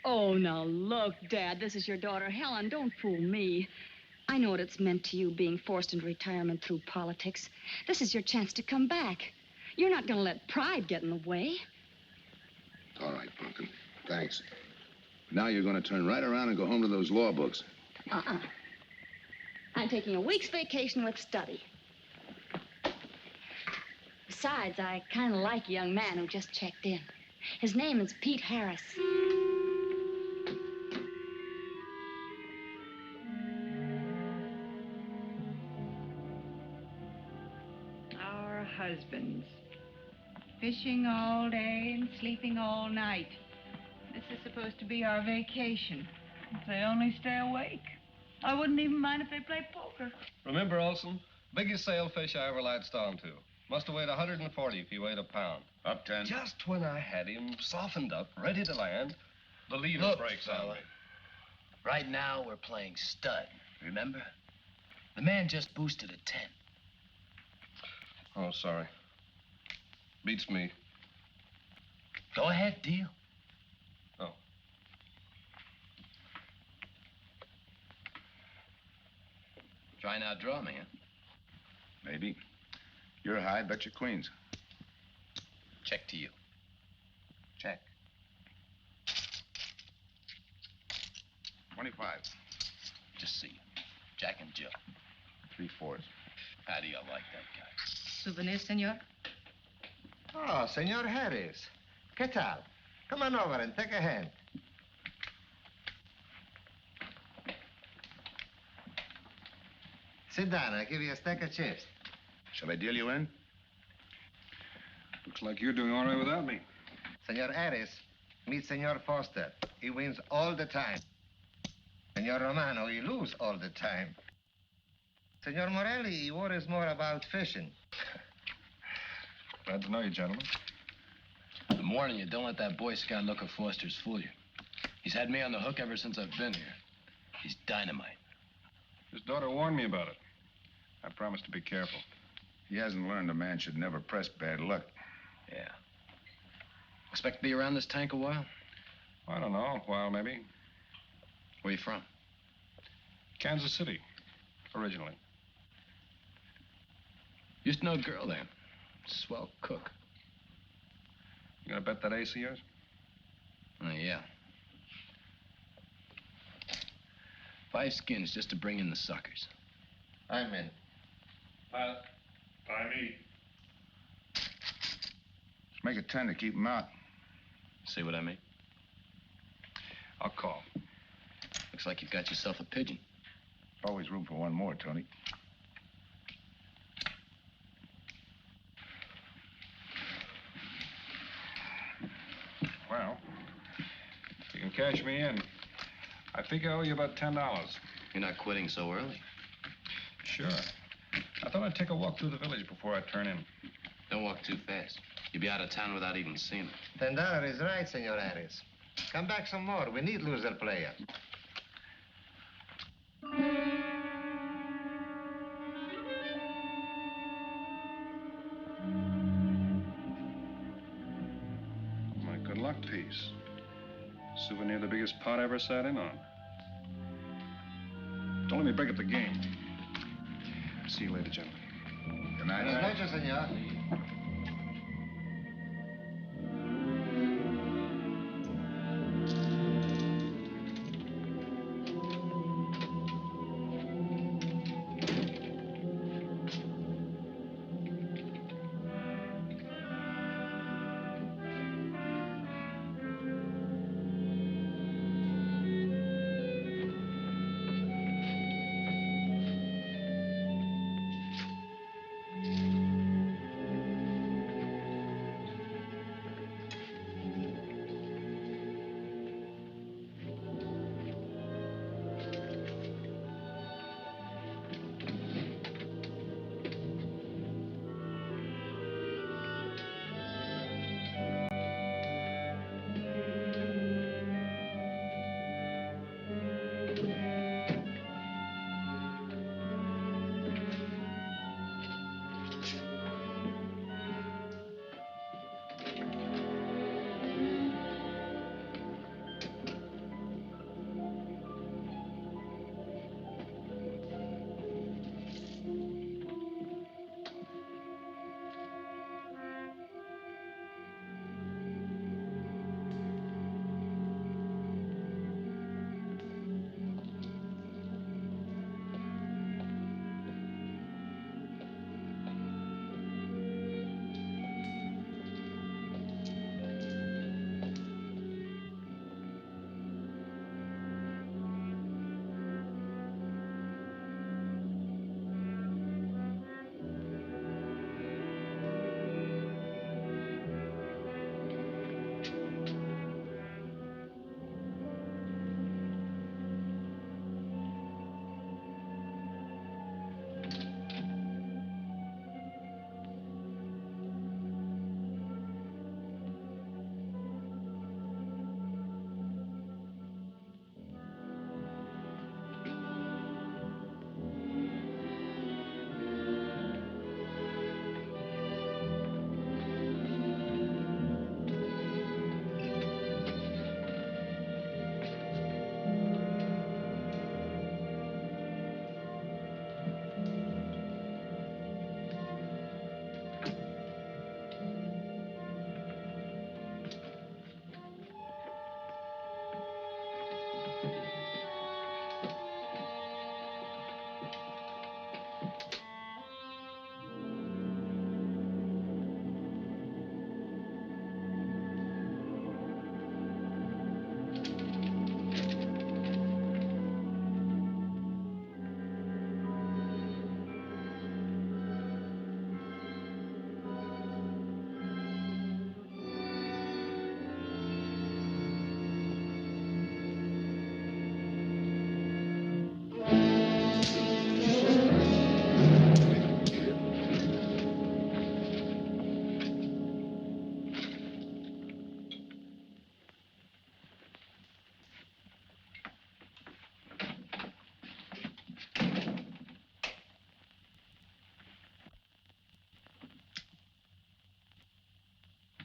F: Oh, now look, Dad, this is your daughter, Helen. Don't fool me. I know what it's meant to you being forced into retirement through politics. This is your chance to come back. You're not going to let pride get in the way.
B: All right, Pumpkin. Thanks. Now you're going to turn right around and go home to those law books.
F: I'm taking a week's vacation with study. Besides, I kind of like a young man who just checked in. His name is Pete Harris.
D: Our husbands. Fishing all day and sleeping all night. This is supposed to be our vacation. If they only stay awake. I wouldn't even mind if they play poker.
O: Remember, Olson, biggest sailfish I ever latched onto. Must have weighed 140 if he weighed a pound.
S: Up 10.
O: Just when I had him softened up, ready to land, the leader
W: Look,
O: breaks on
W: fella.
O: me.
W: Right now, we're playing stud, remember? The man just boosted a 10.
O: Oh, sorry. Beats me.
W: Go ahead, deal.
O: Oh.
W: Try and outdraw me, huh?
S: Maybe. You're high, bet your queens.
W: Check to you.
S: Check. 25.
W: Just see you. Jack and Jill.
S: 3/4.
W: How do you like that guy?
U: Souvenir, senor?
R: Oh, Senor Harris. ¿Qué tal? Come on over and take a hand. Sit down. I'll give you a stack of chips.
S: Shall I deal you in?
G: Looks like you're doing all right without me.
R: Senor Harris, meet Senor Foster. He wins all the time. Senor Romano, he lose all the time. Senor Morelli, he worries more about fishing.
O: Glad to know you, gentlemen.
W: I'm warning you, don't let that Boy Scout look of Foster's fool you. He's had me on the hook ever since I've been here. He's dynamite.
G: His daughter warned me about it. I promised to be careful.
S: He hasn't learned a man should never press bad luck.
W: Yeah. Expect to be around this tank a while?
G: I don't know, a while maybe.
W: Where you from?
G: Kansas City, originally.
W: Used to know a girl there. Swell cook.
G: You gonna bet that ace of yours?
W: Oh, yeah. 5 skins just to bring in the suckers.
R: I'm in.
M: By me.
S: Let's make it 10 to keep him out.
W: See what I mean?
G: I'll call.
W: Looks like you've got yourself a pigeon.
S: Always room for one more, Tony.
G: Well, if you can cash me in, I think I owe you about $10.
W: You're not quitting so early.
G: Sure. I thought I'd take a walk through the village before I turn in.
W: Don't walk too fast. You'll be out of town without even seeing it.
R: $10 is right, Senor Harris. Come back some more. We need loser player.
G: My good luck piece. Souvenir the biggest pot I ever sat in on. Don't let me break up the game. See you later, gentlemen.
S: Good night.
R: Buenas noches, senor.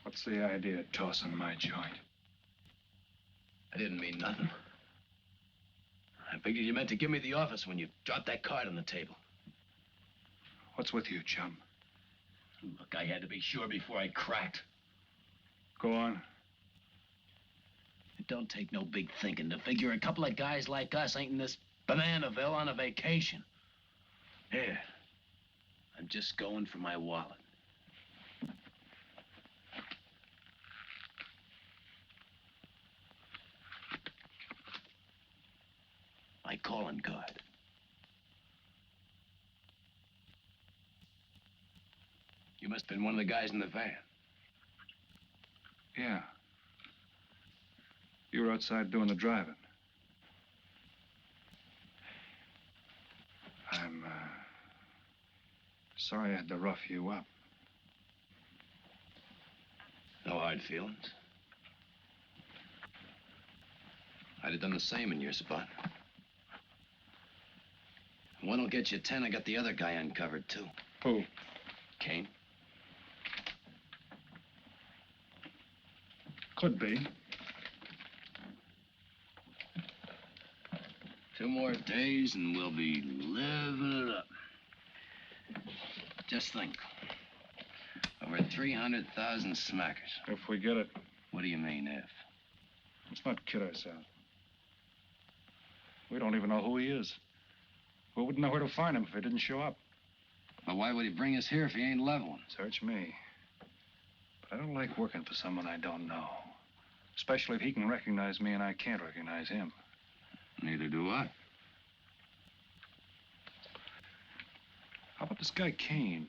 M: What's the idea of tossing my joint?
W: I didn't mean nothing. I figured you meant to give me the office when you dropped that card on the table.
M: What's with you, chum?
W: Look, I had to be sure before I cracked.
M: Go on.
W: It don't take no big thinking to figure a couple of guys like us ain't in this Bananaville on a vacation. Here, I'm just going for my wallet. My calling card. You must have been one of the guys in the van.
M: Yeah. You were outside doing the driving. I'm, sorry I had to rough you up.
W: No hard feelings. I'd have done the same in your spot. One'll get you 10. I got the other guy uncovered, too.
M: Who?
W: Kane.
M: Could be.
W: 2 more days and we'll be living it up. Just think. Over 300,000 smackers.
M: If we get it.
W: What do you mean, if?
M: Let's not kid ourselves. We don't even know who he is. We wouldn't know where to find him if he didn't show up.
W: But why would he bring us here if he ain't leveling?
M: Search me. But I don't like working for someone I don't know. Especially if he can recognize me and I can't recognize him.
W: Neither do I.
M: How about this guy Kane?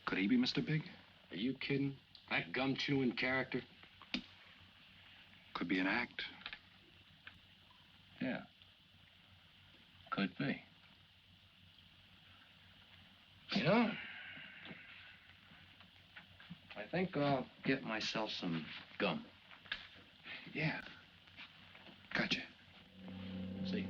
M: Could he be Mr. Big?
W: Are you kidding? That gum-chewing character?
M: Could be an act.
W: Yeah. Could be. You know, I think I'll get myself some gum.
M: Yeah. Gotcha.
W: See you.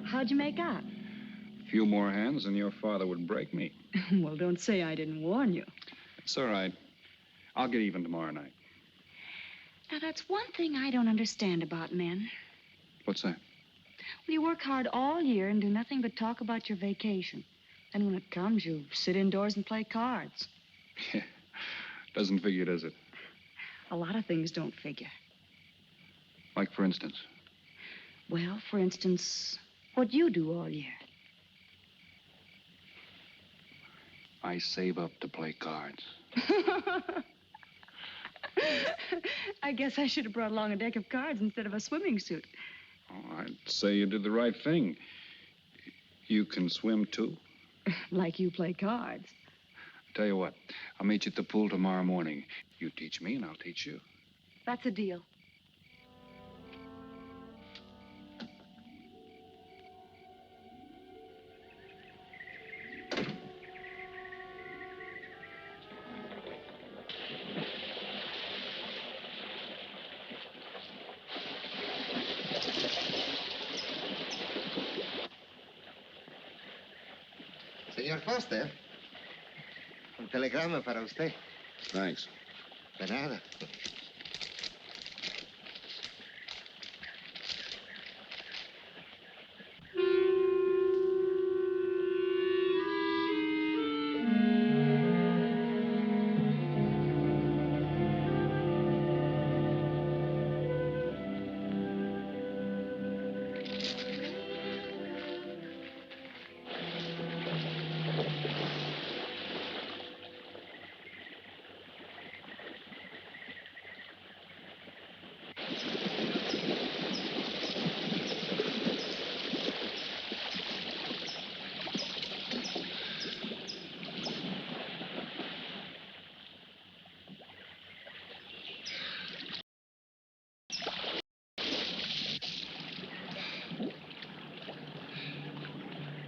F: How'd you make out?
M: A few more hands and your father would break me.
F: Well, don't say I didn't warn you.
M: It's all right. I'll get even tomorrow night.
F: Now, that's one thing I don't understand about men.
M: What's that?
F: Well, you work hard all year and do nothing but talk about your vacation. Then when it comes, you sit indoors and play cards.
M: Yeah. Doesn't figure, does it?
F: A lot of things don't figure.
M: Like, for instance?
F: Well, for instance, what you do all year.
M: I save up to play cards.
F: I guess I should have brought along a deck of cards instead of a swimming suit.
M: Oh, I'd say you did the right thing. You can swim, too?
F: Like you play cards.
M: Tell you what, I'll meet you at the pool tomorrow morning. You teach me and I'll teach you.
F: That's a deal.
R: Senor Foster. Un telegrama para usted.
B: Thanks.
R: De nada.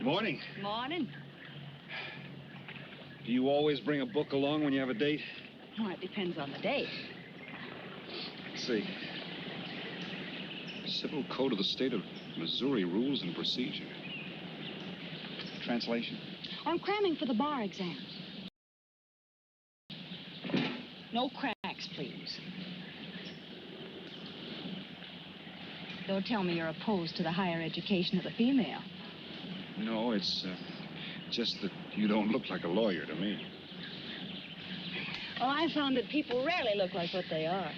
G: Morning.
F: Morning.
G: Do you always bring a book along when you have a date?
F: Well, it depends on the date.
G: Let's see. Civil Code of the State of Missouri Rules and Procedure. Translation?
F: I'm cramming for the bar exam. No cracks, please. Don't tell me you're opposed to the higher education of the female.
G: No, it's just that you don't look like a lawyer to me.
F: Well, I found that people rarely look like what they are.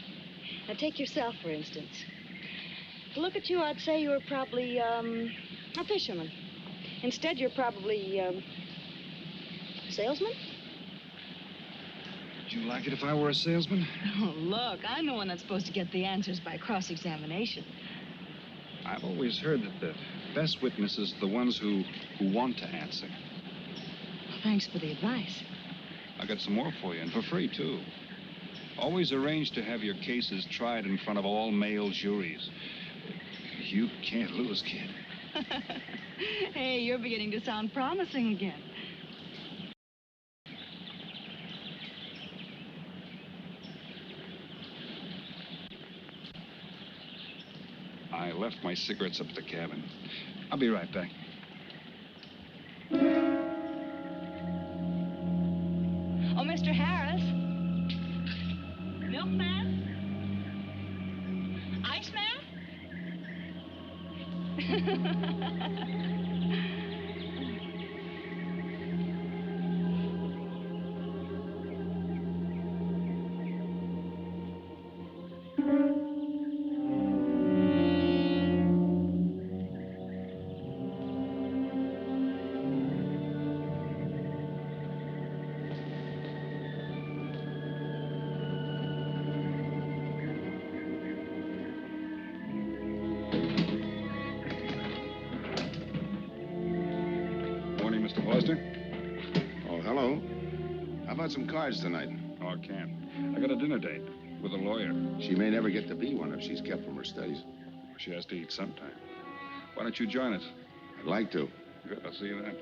F: Now, take yourself, for instance. To look at you, I'd say you were probably, a fisherman. Instead, you're probably, a salesman?
G: Would you like it if I were a salesman?
F: Oh, look, I'm the one that's supposed to get the answers by cross-examination.
G: I've always heard that the best witnesses are the ones who want to answer.
F: Well, thanks for the advice.
G: I got some more for you, and for free, too. Always arrange to have your cases tried in front of all male juries. You can't lose, kid.
F: Hey, you're beginning to sound promising again.
G: I left my cigarettes up at the cabin. I'll be right back.
F: Oh, Mr. Harris. Milkman? Iceman?
B: Oh, hello. How about some cards tonight?
G: Oh, I can't. I got a dinner date with a lawyer.
B: She may never get to be one if she's kept from her studies.
G: She has to eat sometime. Why don't you join us?
B: I'd like to.
G: Good, I'll see you then.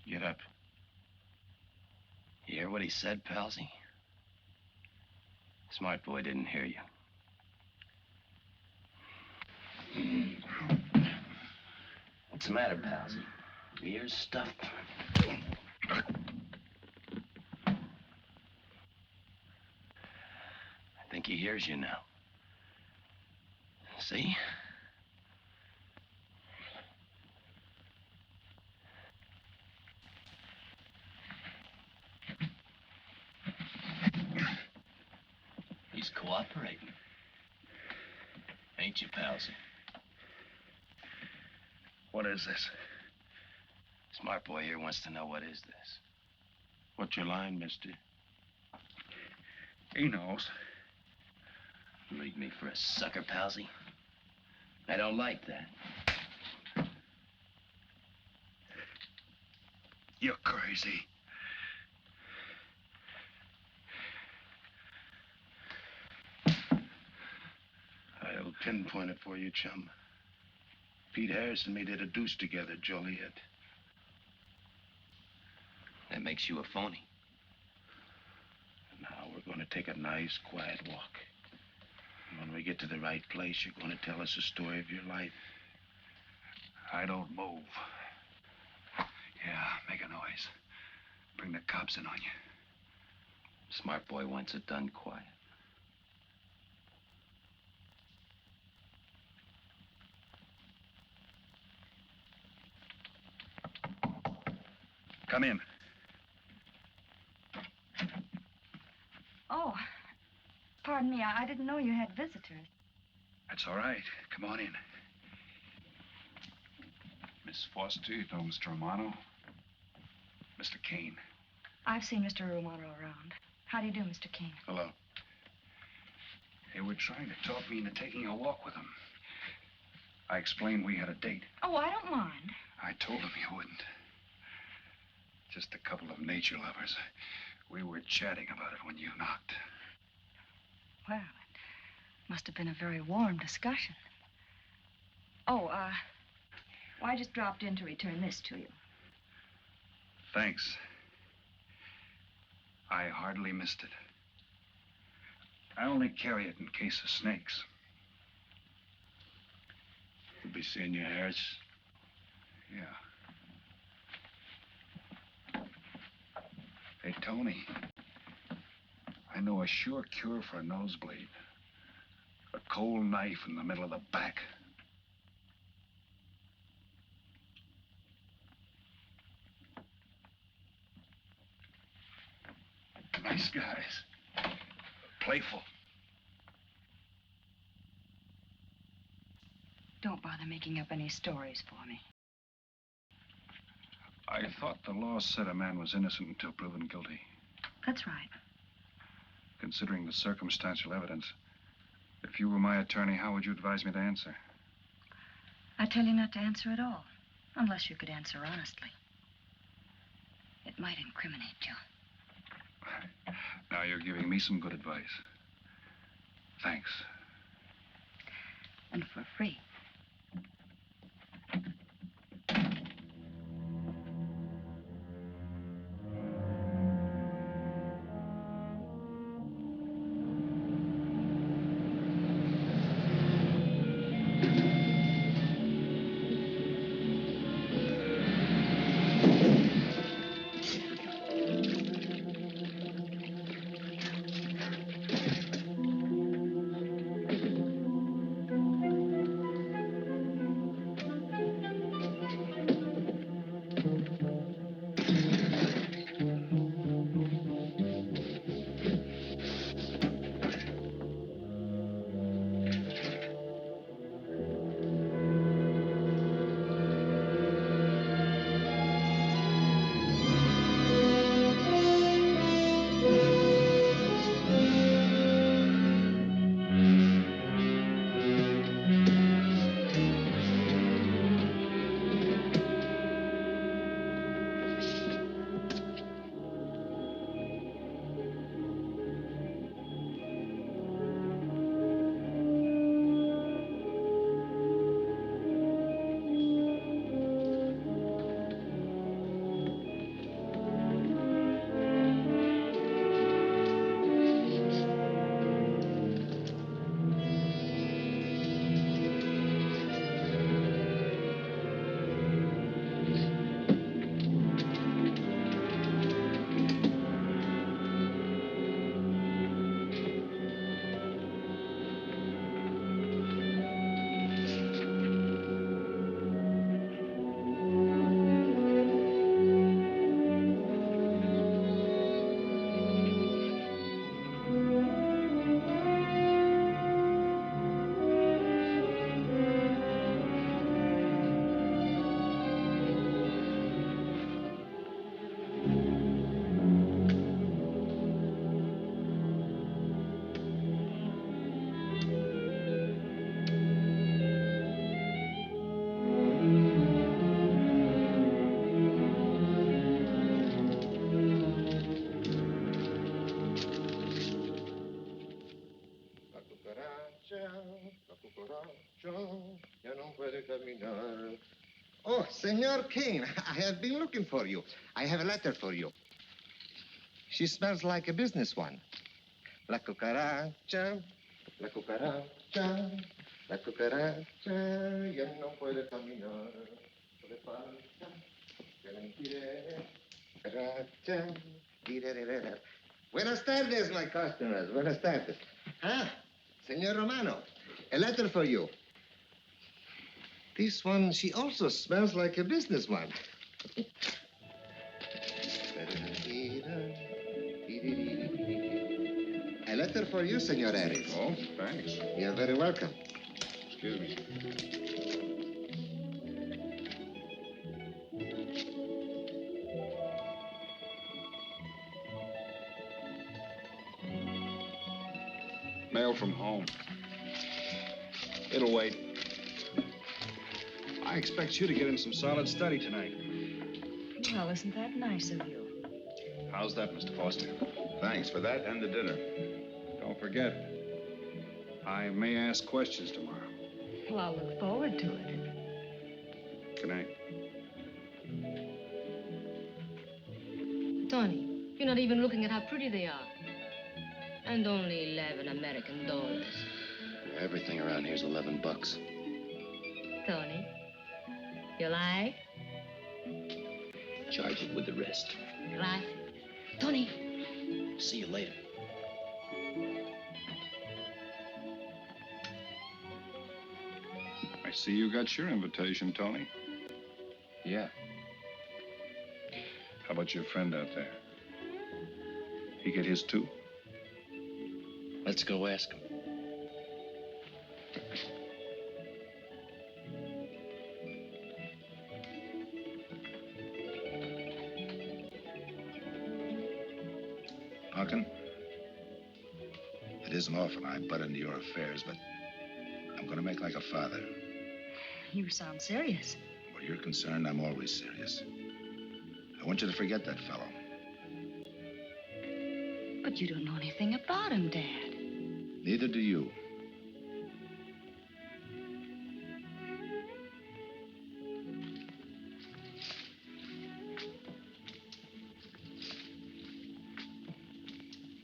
W: Get up. You hear what he said, Palsy? Smart boy didn't hear you. What's the matter, Palsy? Your ears stuffed? I think he hears you now. See? He's cooperating. Ain't you, Palsy?
M: What is this?
W: Smart boy here wants to know what is this.
M: What's your line, mister? He knows.
W: Leave me for a sucker, Palsy? I don't like that.
M: You're crazy. I'll pinpoint it for you, chum. Pete Harris and me did a deuce together, Joliet.
W: That makes you a phony.
M: Now we're going to take a nice, quiet walk. And when we get to the right place, you're going to tell us the story of your life. I don't move. Yeah, make a noise. Bring the cops in on you.
W: Smart boy wants it done quiet.
M: Come in.
F: Oh, pardon me. I didn't know you had visitors.
M: That's all right. Come on in. Miss Foster, you know Mr. Romano? Mr. Kane.
F: I've seen Mr. Romano around. How do you do, Mr. Kane?
M: Hello. They were trying to talk me into taking a walk with them. I explained we had a date.
F: Oh, I don't mind.
M: I told them you wouldn't. Just a couple of nature lovers. We were chatting about it when you knocked.
F: Well, it must have been a very warm discussion. Oh, well, I just dropped in to return this to you.
M: Thanks. I hardly missed it. I only carry it in case of snakes. We'll be seeing you, Harris. Yeah. Hey, Tony. I know a sure cure for a nosebleed. A cold knife in the middle of the back. Nice guys. Playful.
F: Don't bother making up any stories for me.
M: I thought the law said a man was innocent until proven guilty.
F: That's right.
M: Considering the circumstantial evidence, if you were my attorney, how would you advise me to answer?
F: I tell you not to answer at all, unless you could answer honestly. It might incriminate you.
M: Now you're giving me some good advice. Thanks.
F: And for free.
R: Senor Kane, I have been looking for you. I have a letter for you. She smells like a business one. La cucaracha, la cucaracha, la cucaracha, ya no puede caminar. Le falta, que le impide, cucaracha, dirererera. Buenas tardes, my customers. Buenas tardes. Ah, Senor Romano, a letter for you. This one, she also smells like a business one. A letter for you, Senor Harris.
B: Oh, thanks.
R: You're very welcome.
B: Excuse me.
I: Mail from home. It'll wait. I expect you to get in some solid study tonight.
D: Well, isn't that nice of you?
I: How's that, Mr. Foster?
B: Thanks for that and the dinner.
I: Don't forget, I may ask questions tomorrow.
D: Well, I'll look forward to it.
I: Good night.
U: Tony, you're not even looking at how pretty they are. And only 11 American dollars.
V: Everything around here's $11.
U: Tony, you like?
V: Charge it with the rest.
U: Gracias. Tony.
V: See you later.
I: I see you got your invitation, Tony.
V: Yeah.
I: How about your friend out there? He get his too?
V: Let's go ask him.
B: Punkin, it isn't often I butt into your affairs, but I'm going to make like a father.
F: You sound serious.
B: Where you're concerned, I'm always serious. I want you to forget that fellow.
F: But you don't know anything about him, Dad.
B: Neither do you.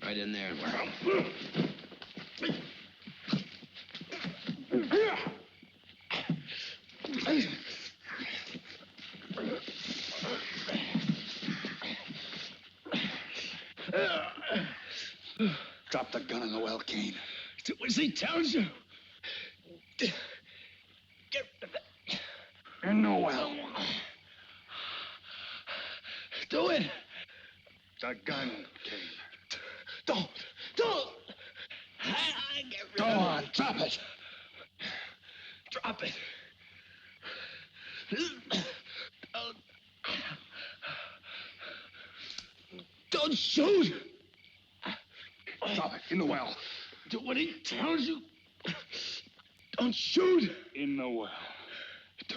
V: Right in there.
M: Drop the gun in the well, Kane. Do as he tells you. Get in the well. Do it. The gun, Kane. Don't. Go on, drop it. Drop it. Don't shoot.
I: Drop it, in the well.
M: Do what he tells you. Don't shoot.
I: In the well.
M: Do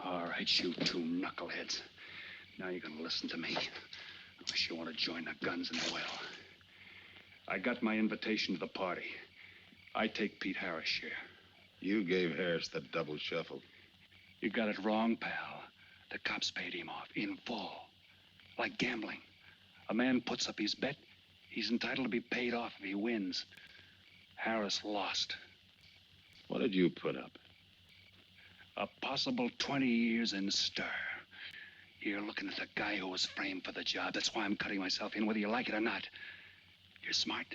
I: All right, you two knuckleheads. Now you're gonna listen to me. Unless you want to join the guns in the well. I got my invitation to the party. I take Pete Harris' share.
B: You gave Harris the double shuffle.
I: You got it wrong, pal. The cops paid him off in full. Like gambling. A man puts up his bet, he's entitled to be paid off if he wins. Harris lost.
B: What did you put up?
I: A possible 20 years in stir. You're looking at the guy who was framed for the job. That's why I'm cutting myself in, whether you like it or not. You're smart.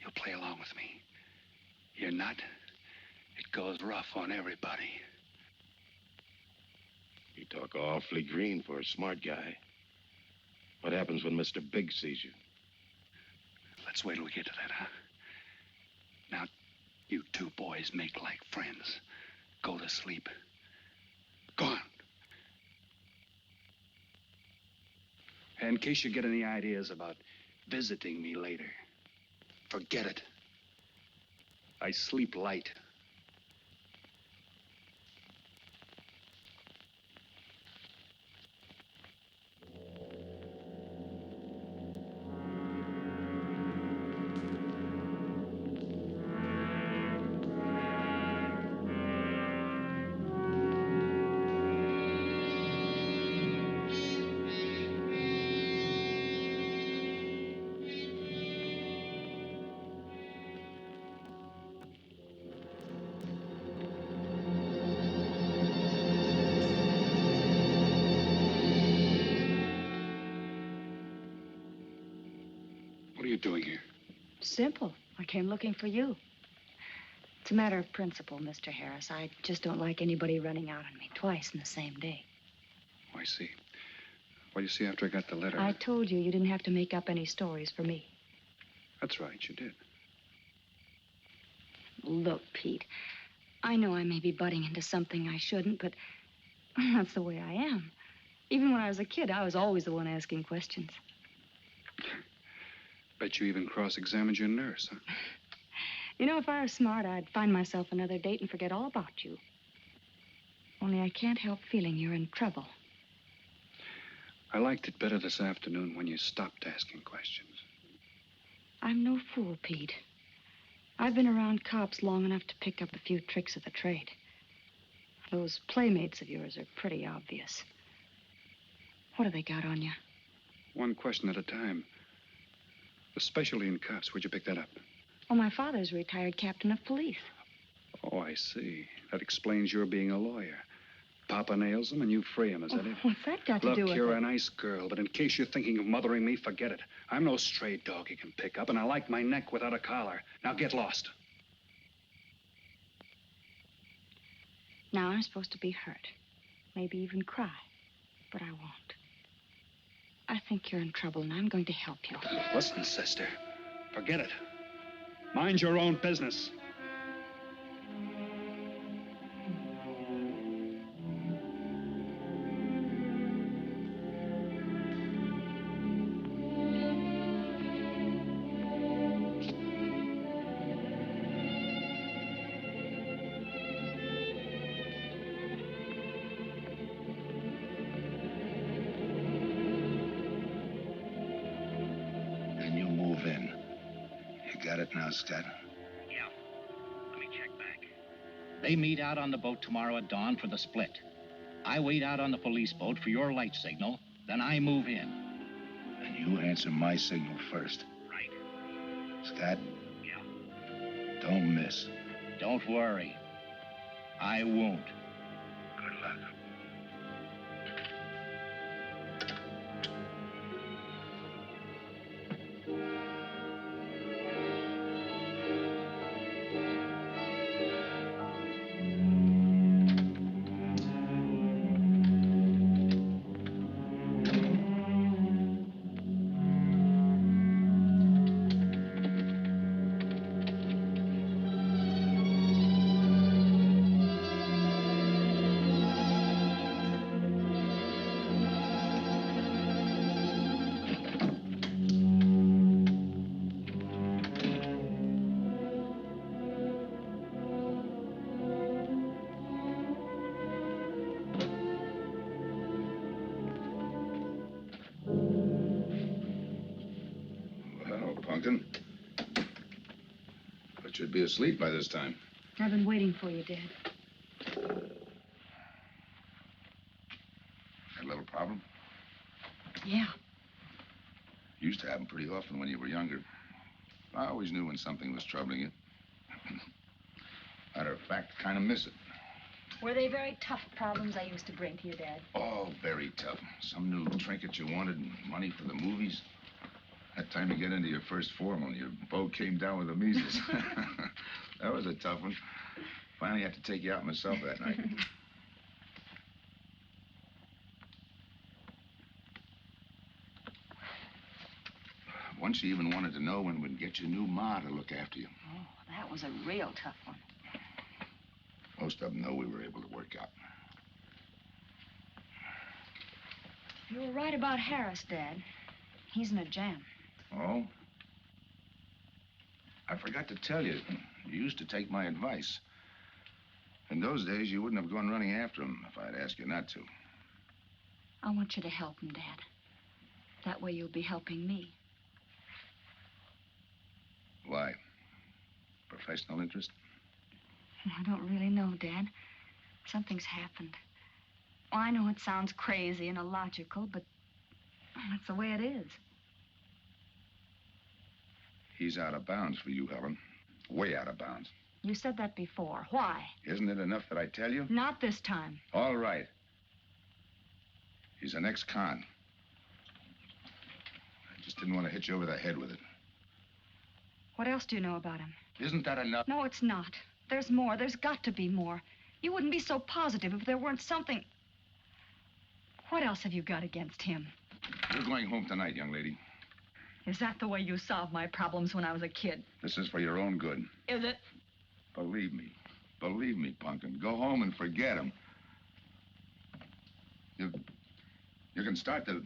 I: You'll play along with me. You're not. It goes rough on everybody.
B: You talk awfully green for a smart guy. What happens when Mr. Big sees you?
I: Let's wait till we get to that, huh? Now, you two boys make like friends. Go to sleep. Go on. In case you get any ideas about visiting me later, forget it. I sleep light. doing here?
F: Simple. I came looking for you. It's a matter of principle, Mr. Harris. I just don't like anybody running out on me twice in the same day.
I: Oh, I see. Well, you see, after I got the letter...
F: I told you you didn't have to make up any stories for me.
I: That's right, you did.
F: Look, Pete, I know I may be butting into something I shouldn't, but that's the way I am. Even when I was a kid, I was always the one asking questions.
I: Bet you even cross-examined your nurse, huh?
F: You know, if I was smart, I'd find myself another date and forget all about you. Only I can't help feeling you're in trouble.
I: I liked it better this afternoon when you stopped asking questions.
F: I'm no fool, Pete. I've been around cops long enough to pick up a few tricks of the trade. Those playmates of yours are pretty obvious. What have they got on you?
I: One question at a time. Especially in cops. Where'd you pick that up?
F: Oh, my father's a retired captain of police.
I: Oh, I see. That explains your being a lawyer. Papa nails him and you free him, is that it?
F: What's that got to do with it?
I: Look, you're a nice girl, but in case you're thinking of mothering me, forget it. I'm no stray dog you can pick up, and I like my neck without a collar. Now get lost.
F: Now I'm supposed to be hurt. Maybe even cry. But I won't. I think you're in trouble, and I'm going to help you.
I: Listen, sister. Forget it. Mind your own business.
B: Scott.
V: Yeah. Let me check back. They meet out on the boat tomorrow at dawn for the split. I wait out on the police boat for your light signal, then I move in.
B: And you answer my signal first.
V: Right.
B: Scott?
V: Yeah.
B: Don't miss.
V: Don't worry. I won't.
B: Good luck. But you'd be asleep by this time.
F: I've been waiting for you, Dad.
B: Had a little problem?
F: Yeah.
B: Used to happen pretty often when you were younger. I always knew when something was troubling you. Matter of fact, kind of miss it.
F: Were they very tough problems I used to bring to you, Dad?
B: Oh, very tough. Some new trinket you wanted and money for the movies. Had time to get into your first formal and your boat came down with the measles. That was a tough one. Finally had to take you out myself that night. Once you even wanted to know when we'd get your new ma to look after you.
F: Oh, that was a real tough one.
B: Most of them know we were able to work out.
F: You were right about Harris, Dad. He's in a jam.
B: Oh? I forgot to tell you. You used to take my advice. In those days, you wouldn't have gone running after him if I'd asked you not to.
F: I want you to help him, Dad. That way you'll be helping me.
B: Why? Professional interest?
F: I don't really know, Dad. Something's happened. Well, I know it sounds crazy and illogical, but that's the way it is.
B: He's out of bounds for you, Helen. Way out of bounds.
F: You said that before. Why?
B: Isn't it enough that I tell you?
F: Not this time.
B: All right. He's an ex-con. I just didn't want to hit you over the head with it.
F: What else do you know about him?
B: Isn't that enough?
F: No, it's not. There's more. There's got to be more. You wouldn't be so positive if there weren't something. What else have you got against him?
B: You're going home tonight, young lady.
F: Is that the way you solved my problems when I was a kid?
B: This is for your own good.
F: Is it?
B: Believe me. Believe me, Pumpkin. Go home and forget him. You can start the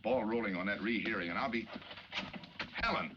B: ball rolling on that rehearing, and I'll be... Helen!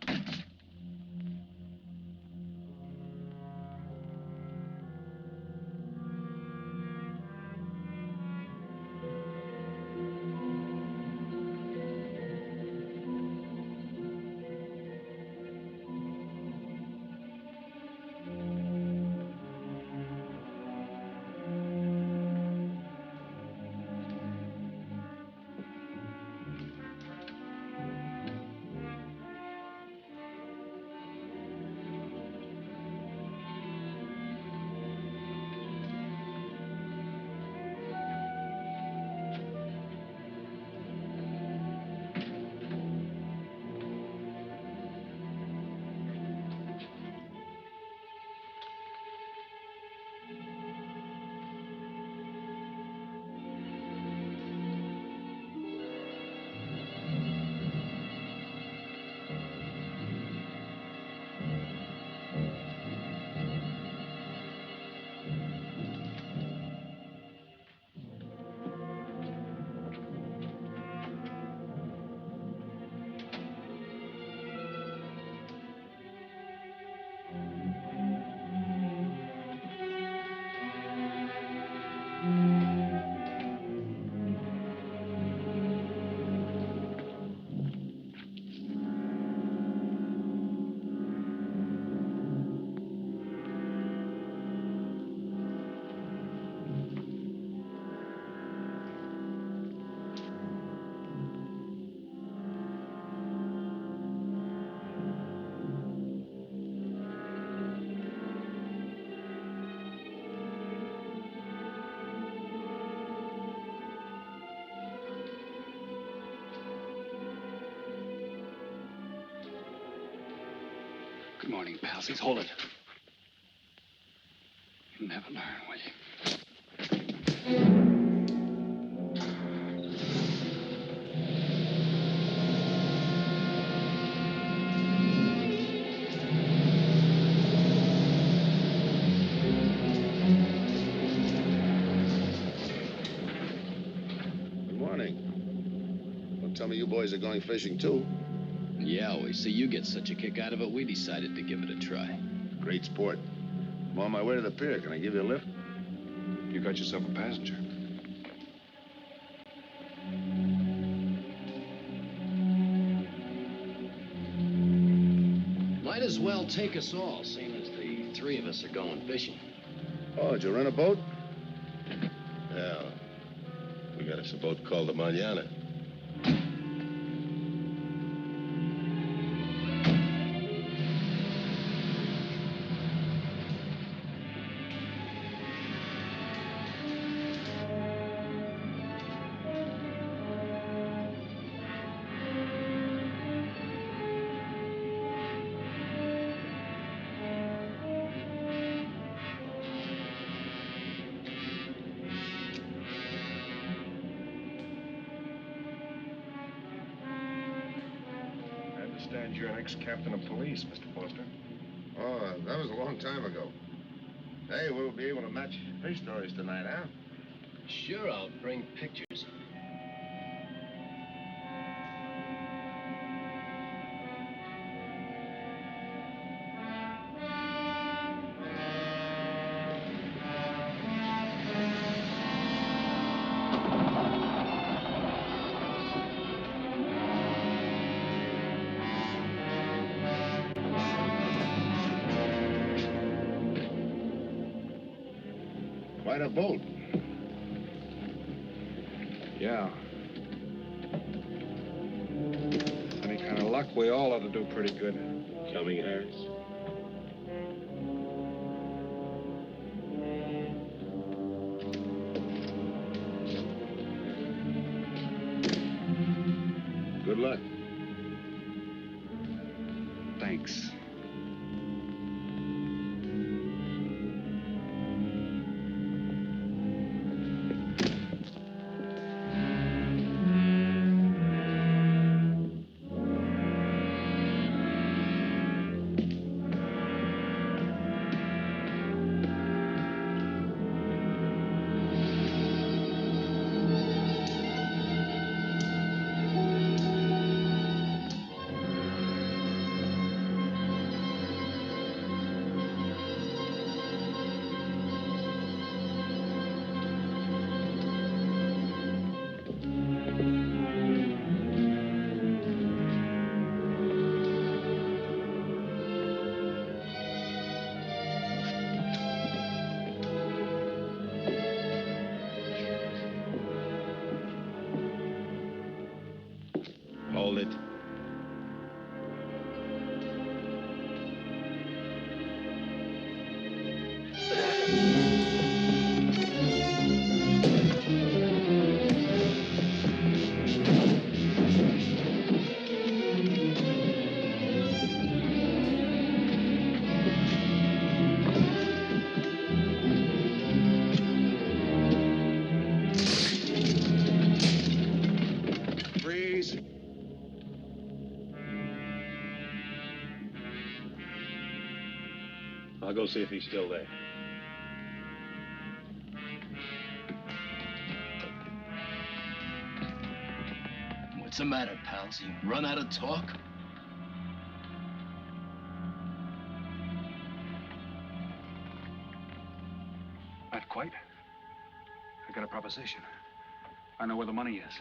I: Good morning, palsies. Hold it. You'll never learn, will you?
B: Good morning. Don't tell me you boys are going fishing, too.
J: Yeah, we see you get such a kick out of it, we decided to give it a try.
B: Great sport. I'm on my way to the pier. Can I give you a lift?
I: You got yourself a passenger.
J: Might as well take us all, seeing as the three of us are going fishing.
B: Oh, did you rent a boat? Yeah. We got us a boat called the Manana.
E: You're an ex-captain of police, Mr. Foster.
B: Oh, that was a long time ago. Hey, we'll be able to match fish stories tonight, huh?
J: Sure, I'll bring pictures.
B: Quite a boat.
G: Yeah. Any kind of luck, we all ought to do pretty good.
E: Coming, Harris?
B: Good luck.
I: Thanks.
B: Freeze.
E: I'll go see if he's still there.
W: What's the matter, pals? You run out of talk?
I: Not quite. I got a proposition. I know where the money is.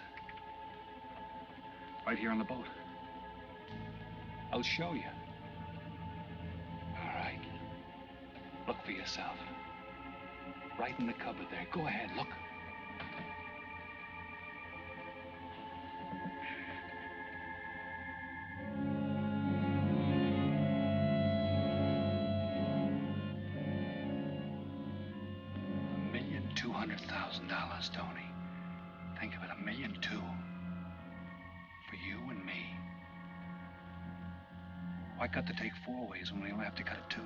I: Right here on the boat. I'll show you. All right. Look for yourself. Right in the cupboard there. Go ahead, look. $1,200,000, Tony. Think of it, $1.2 million. For you and me. Why cut the take 4 ways when we only have to cut it 2?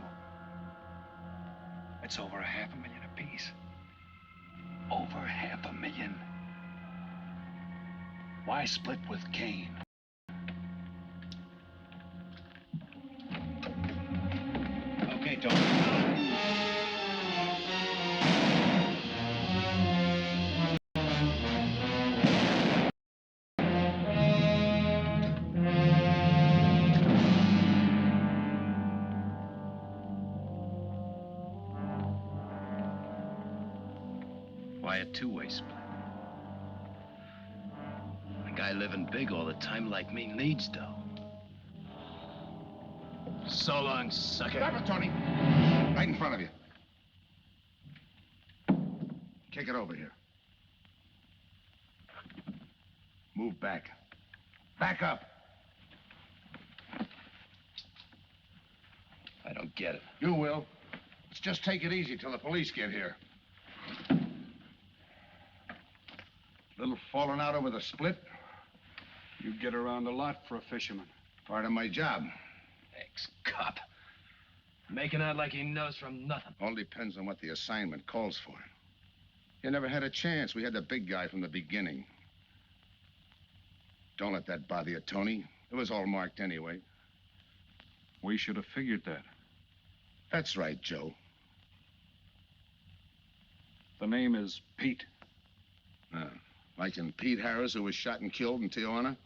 I: It's over $500,000 apiece. Over $500,000. Why split with Kane?
V: Okay, Dona.
W: Why a two-way split? A guy living big all the time like me needs dough. So long, sucker.
B: Stop it, Tony. Right in front of you. Kick it over here. Move back. Back up.
W: I don't get it.
B: You will. Let's just take it easy till the police get here. Little falling out over the split.
I: You get around a lot for a fisherman.
B: Part of my job.
W: Ex-cop. Making out like he knows from nothing.
B: All depends on what the assignment calls for. You never had a chance. We had the big guy from the beginning. Don't let that bother you, Tony. It was all marked anyway.
I: We should have figured that.
B: That's right, Joe.
I: The name is Pete.
B: Like in Pete Harris, who was shot and killed in Tijuana?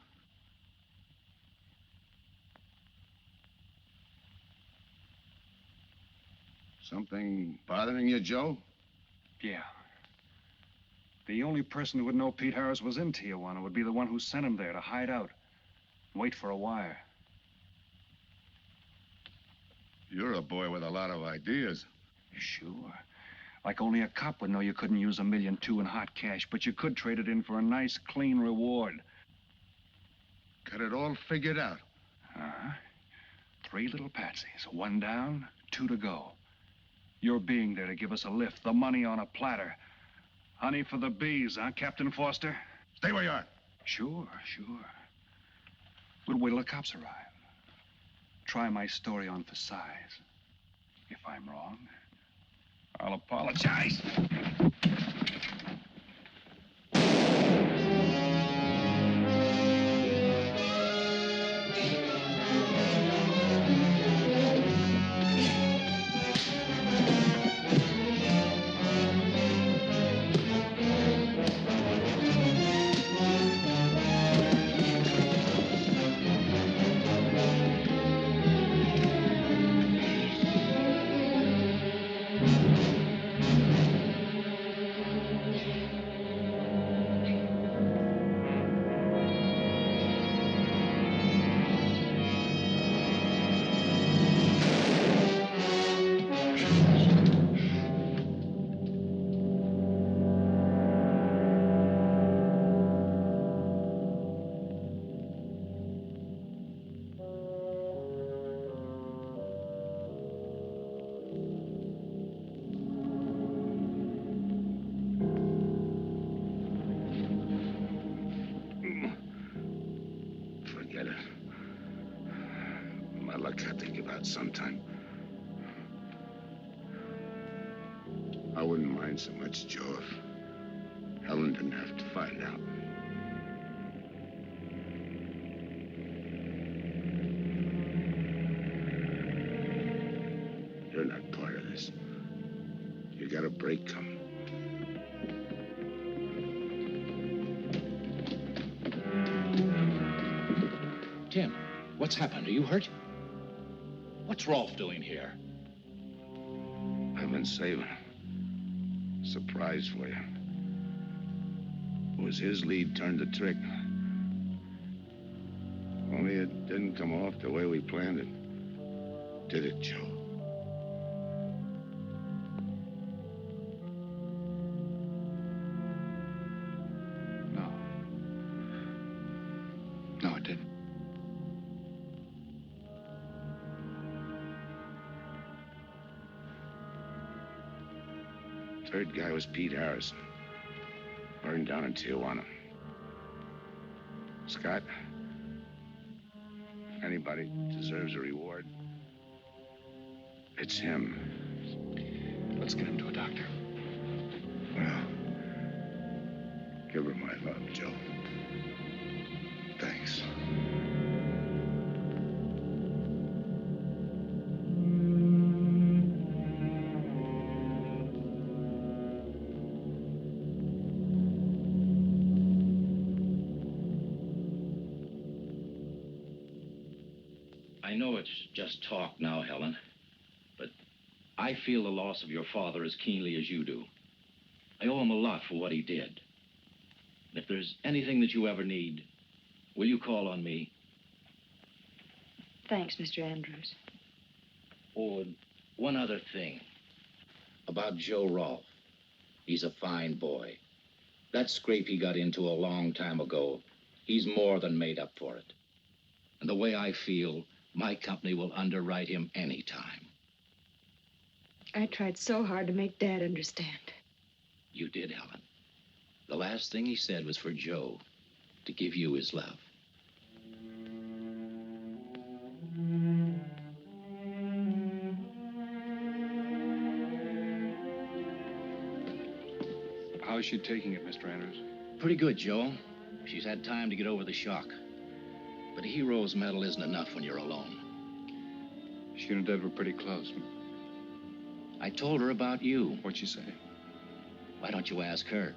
B: Something bothering you, Joe?
I: Yeah. The only person who would know Pete Harris was in Tijuana would be the one who sent him there to hide out. Wait for a wire.
B: You're a boy with a lot of ideas.
I: Sure. Like only a cop would know you couldn't use $1.2 million in hot cash, but you could trade it in for a nice, clean reward.
B: Got it all figured out.
I: 3 little patsies. 1 down, 2 to go. Your being there to give us a lift. The money on a platter. Honey for the bees, huh, Captain Foster?
B: Stay where you are.
I: Sure. We'll wait till the cops arrive. Try my story on for size. If I'm wrong, I'll apologize.
B: out sometime. I wouldn't mind so much, Joe, if Helen didn't have to find out. You're not part of this. You got a break coming.
V: Tim, what's happened? Are you hurt? What's Rolfe doing here?
B: I've been saving a surprise for you. It was his lead turned the trick. Only it didn't come off the way we planned it. Did it, Joe?
I: No, it didn't.
B: Third guy was Pete Harrison. Burned down in Tijuana. Scott, if anybody deserves a reward, it's him.
I: Let's get him to a doctor.
B: Well, give her my love, Joe. Thanks.
V: I know it's just talk now, Helen, but I feel the loss of your father as keenly as you do. I owe him a lot for what he did. And if there's anything that you ever need, will you call on me?
F: Thanks, Mr. Andrews.
V: Oh, and one other thing. About Joe Rolfe. He's a fine boy. That scrape he got into a long time ago, he's more than made up for it. And the way I feel, my company will underwrite him any time.
F: I tried so hard to make Dad understand.
V: You did, Helen. The last thing he said was for Joe to give you his love.
I: How is she taking it, Mr. Andrews?
V: Pretty good, Joe. She's had time to get over the shock. But a hero's medal isn't enough when you're alone.
I: She and her dad were pretty close.
V: I told her about you.
I: What'd she say?
V: Why don't you ask her?